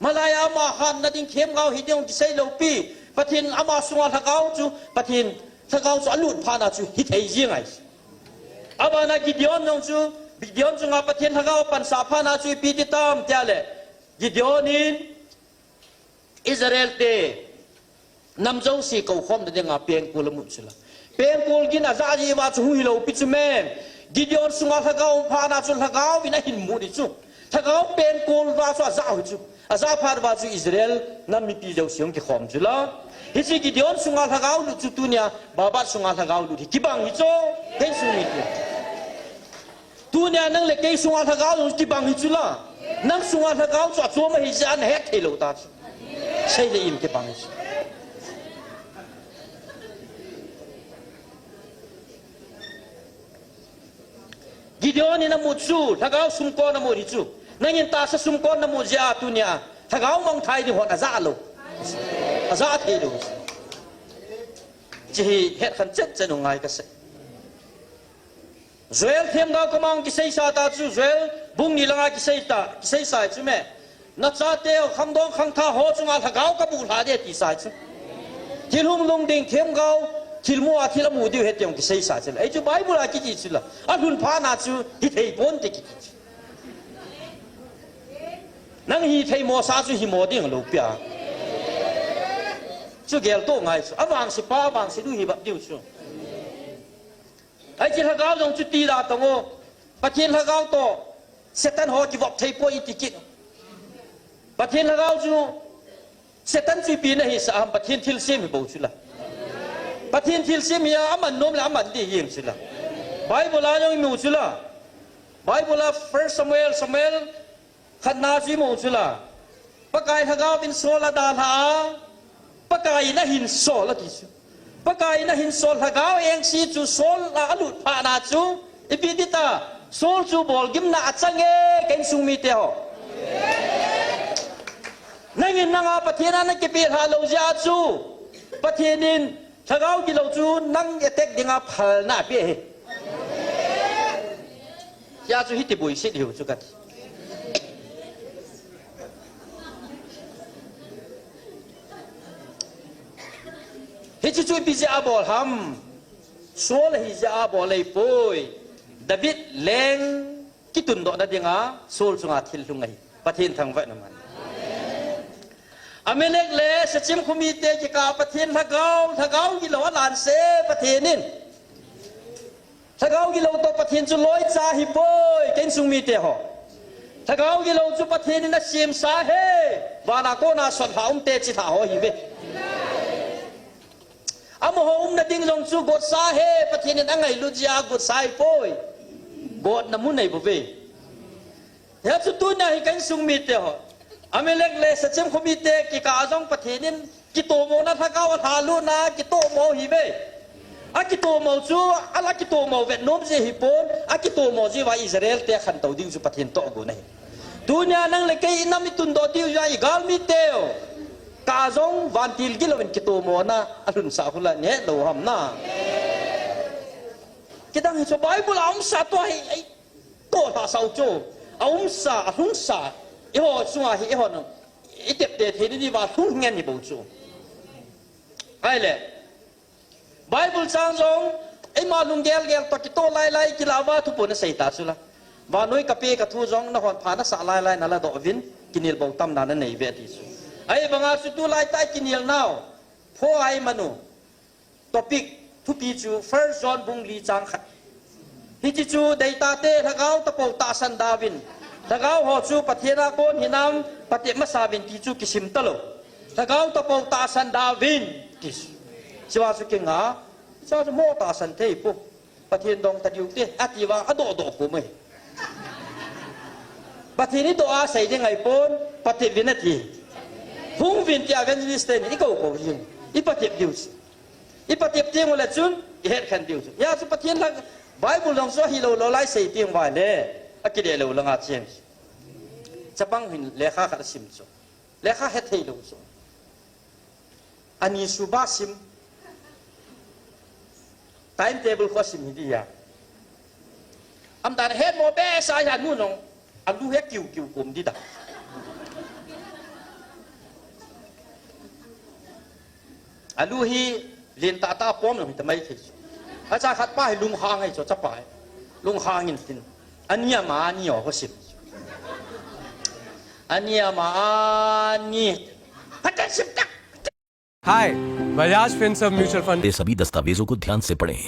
มาลายามาฮันนัดิงเข้มเกาฮิดิองกิเซโลปีประเทศอามาสุงาทะเกาจุประเทศทะเกาจุอลุดพานาจุฮิตเฮยิงไงอาบานากิดิออนนงจูกิดิออนจุงาประเทศทะเกาปันสาพานาจุปีติตามเจ้าเลยกิดิออนินอิสราเอลเตนำเจ้าสีเก่าคอมเดงาเปียงกูละมุนสุละเปียงกูกินอาซาจีวาจูฮิโลปิจุเมนกิดิออนสุงาทะเกาพานาจุทะเกาวินาหินมูดิจูทะเกาเปียงกูวาจูอาซาหิจูอาซาพาดวาจูอิสราเอลนั่นมีปีเจ้าเสียงที่คอมจุละฮิจิกิดิออนสุงาทะเกาลุจุตุเนียบาบาสุงาทะเกาลุที่กิบังฮิโจเฮสุมิตุตุเนียนั่งเล็กเกสุงาทะเกาลุที่บังฮิจุละนั่งสุงาทะเกาจวดโจมฮิจานเฮกเทโลตาใช่เลยอิมที่บังฮิจกิดิออนนี่น้ำมูดจูทะเกาสุมโกน้ำมูดฮิจูนั่งยินตาสุมโกน้ำมูดยาตุเนียทะเกามองไทยที่หัวอาซาโลอาซาเทโลจีเฮ็ดขันเจ็ดจะนุ่งไงก็เสจวยเทียมดาวกมังกิเซย์ซาตาจูจวยบุงนี่ละงกิเซย์ตากิเซย์สายจูแม่นัดซาเตียวขังดองขังท่าหัวจุงอาทะเกากับบุหาเดียตีสายจูที่ลุ่มลงดิ่งเทียมเกาที่มัวที่ละมูดิวเฮ็ดยังกิเซย์สายจูไอ้จูไบเบิลอากิจิจูละอันหุ่นพานาจูฮิตเฮปอนติกิจินั่งฮิตเฮโมซาจูฮิโมดิ่งลูกเปียจูเกลโตง่ายจูวางสิป้าวางสิดูฮิบับดิวจูไอ้ที่ทะเกาตรงจุดตีดาตรงโอประเทศทะเกาโตเซตันหอจิบอบไทยปอยติกิประเทศทะเกาจูเซตันจีปีนะฮิสามประเทศทิลเซมิบูชุละประเทศทิลเซมิยาอามันนมและอามันดียิงชุละไบเบิลยังมีชุละไบเบิลFirst Samuel ขันนาจีมูชุละประกายทะเกาเป็นโซลดาลาประกายนะหินโซลติจูปกายนะหินโซลทะเกาเองซีจูโซลละอลุดพานาจูอีปีติตาโซลจูบอลกิมนาจังเอเก่งสุมิเตโอนั่งยินนางอาประเทศนั้นกิปีฮาโลจาจูประเทศนินทะเกากิโลจูนั่งเอเต็กดิงาพัลนาเปียยาจูฮิติบุยสิดิวจูกัดฮิจิจูปิจาบอลฮัมโซลฮิจาบอลเลยป่วยดาวิดเลงกิตุนโดนัดยังอ่ะโซลสุงาทิลลุงไงประเทศทางเวียดนามอเมริกเลสจิมคุมีเตจิกาประเทศทะเกากิโลลานเซประเทศนินทะเกากิโลตัวประเทศจุลอยจ่าฮิป่วยเก่งสุงมีเตหอทะเกากิโลจุประเทศนินนัชชิมสาเฮวานาโกนาสดหาเตจิถาหอฮิเวอาโมโหนัดดิ้งลงจูกดสาเฮประเทศนี้นั่งไงลุจยากดสายป่วยกดน้ำมันไหนบุเฟ่เฮ้ยสุดตัวนี้ให้กันสุงมิเตหออเมริกเลยสัจจิมคุมิเตกิกาจงประเทศนี้กิโตโมนัทเกาทาลูนากิโตโมฮิเว อากิโตมอจูอากิโตมอเวียดนามเจฮิปอนอากิโตมอจีว่าอิสราเอลเตะขันตัวดิ้งสุปะเทนโตกูนี่ดุนยานังเล็กไอ้น้ำมิตุนโดติวใจกาลมิเตลกาจงวันทิลกิโลเวนกิโตมอนะอรุณสาคุละเนี่ยโลหำนะคิดดังเหตุไบเบิลอาอุมซาตัวไอ้โตตาสาวโจอาอุมซาหุ่งซาอีหัวสุงอาอีหัวนึงอีเด็บเด็ดเห็นดีว่าหุ่งเงี้ยนี่บูจูไอ้เลยไบเบิลจางจงไอ้มาลุงเกลตะกิโตไล่กิลาวาทุปนเสยตาสุละวานุยกับเปกทูจงนครพานัสไล่นั่นละดอกวินกินิลบอกตั้มนั่นในเวทีสุไอ้บางอาสุตุไล่ใต้กินิลน่าวพอไอ้มนุท็อปิกทุปีจู first John บุงลีจางขัดฮิจิจูเดต้าเตถ้าเขาตะโกตาสันดาวินถ้าเขาหอจูปฏิราโกนหินามปฏิมาสาวินที่จูกิสิมตะโลถ้าเขาตะโกตาสันดาวินที่สิว่าสุกิงหาชาวจะโมตาสันเทปุปฏิดงตะดิวเตอติว่าอโดโดปุไม่ปฏินี้ตัวอาศัยยังไงปนปฏิวินาทีหุ่งวินที่อาเวนจิสเตนนี่ก็โอ้ยิงอีปฏิดิวส์อีปฏิเตียงวันละจุนอีเฮ็ดขันดิวส์ยาสุปฏิลังไบเบิลลองสวฮิโลโลไลเสียเตียงไว้เลยอากิเลโลลังอาเชียนจะบังหินเลขาขัดสิมโซเลขาเฮ็ดให้โลโซอันนี้สุบาสิมtime table ข้อสิมหิดียาอันนั้นเฮ็ดโมเบสายานนู่นน้องอันดูเฮ็ดกิวกลมดีดักอันดูฮีเรียนตาป้อมหน่อยทำไมถึงอาจารย์ขัดป้ายลุงหางให้จะป้ายลุงหางเงินตินอันนี้มาอันนี้ข้อสิมอันนี้มาอันนี้พัฒน์สิมตัก hi Bajaj Finserv mutual fund ये सभी दस्तावेजों को ध्यान से पढ़ें।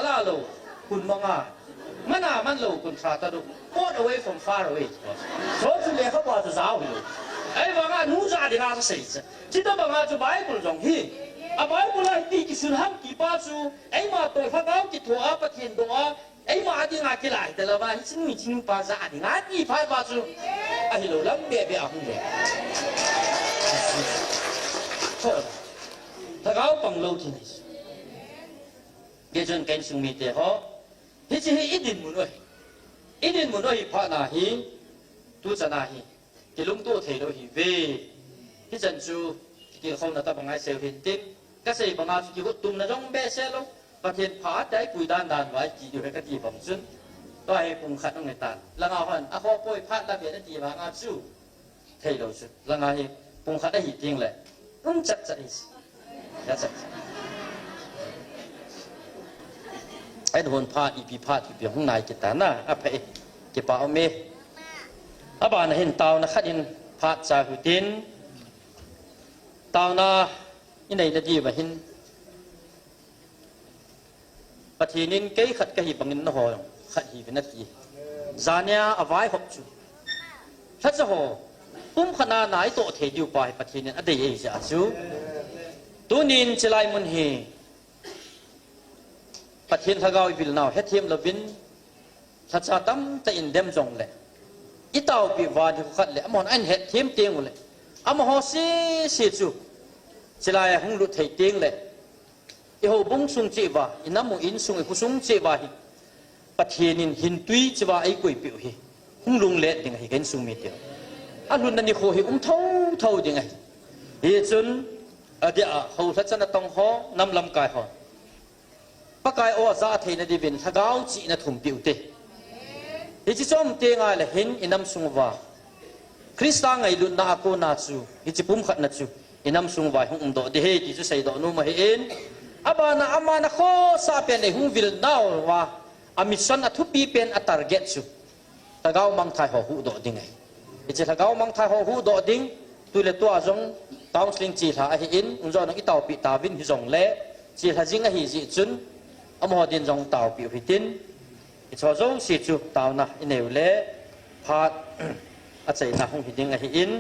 ล่าโลคุณมองอ่ะมันโลคุณขาตาดู walk away from far away 所以你เขาบอกจะสาวอยู่ไอ้บางอ่ะนู้จ่าดีงาจะเสียจิตบางอ่ะจะไบเบิลจงฮีอ่ะไบเบิลอ่ะตีกิสุนหัมกีป้าจูไอ้มาตัวพระเก้ากิทัวปะเทียนตัวไอ้มาดีงากิไลแต่ละวันฉันมีจริงป้าจ่าดีงาดีป้าจูไอ้โลลังเบียหุ่นเลยพระเก้าปังโลที่ไหนเดี๋ยวจนกันสุมิเตะที่จะให้อิดินมุนวยพระนาฮีตุจนาฮีที่ลุงตัวเทโลฮีเวที่จันจูที่เขาหน้าตาบังไงเซลเห็นติมก็เสียบังอาที่เขาตุ้มนะจงเบสเซลประเทศผาใจกุยด้านไว้จีอยู่ในกติผมซึ่งก็ให้ปุ่งขัดตรงในตาแล้วเอาหันอาข้อป่วยพระระเบียดจีบังอาจูเทโลซึ่งแล้วไงปุ่งขัดได้หิติงเลยจัดจัดไอ้โดนพาอีพีพาที่เปียงข้างในกิตานะอาไปเก็บปเอาเมอาบานเห็นเตานะขัดยินพาจาหุตินเตานะนี่ในนาทีว่าเห็นปฏินินเกยขัดกะหิบังนินนะฮอขัดหิเป็นนาทีจานียอวัยหกจุถ้าจะฮอปุ่มขนาดไหนโตเทียอยู่ไปปฏินินอดีตจะจูตัวนินจะไล่มุนเฮปฏิทินทางเราวิลนาเฮทีมลวินทัศน์ตั้มจะอินเดมจงเลยอิตาบิวาดิขัดเลยอมอนอันเฮทีมเตียงเลยอมหอสีจูจะไล่หงลุดเฮเตียงเลยอีหัวบุ้งสุงจีบะอิน้ำมุอินสุงอีกุสุงจีบะฮิปฏิทินหินตุยจีบะไอ้กุยปิวฮิหงลุงเล็ดยังไงกันสุงมีเดียวอันลุนนั่นนี่โคฮิเท่ายังไงเฮจุนเดี๋ยวเขาทัศน์ต้องหอนำลำกายหอปากายโอซาเทนดีบินถ้าเกาจีนทุ่มปิวเตฮิจิจอมเตียงอะไรเห็นอินำสุงวาคริสต์ไงลุนนาโกนาจูฮิจิปุ่มขัดนาจูอินำสุงวาหงโดเดเฮจิจูใส่ดอกนูมาเห็นอามานะโคซาเป็นในหงวิลนาวว่าอามิชันอัทุปีเป็นอัตาร์เกตจูถ้าเกามังไทยหัวหูดอดิ่งไงฮิจิถ้าเกามังไทยหัวหูดอดิ่งตัวเล็กตัวจงตาวสลิงจีท่าเห็นอุนจอนักอิตาปิตาวินฮิจงเล่จีท่าจิงฮิจิจุนอมหอดินจงเต่าปิวพิตินอิชอจงสิจูเต่านะอินเอวเล่พาดอาศัยนะหงหิดิงไอหิน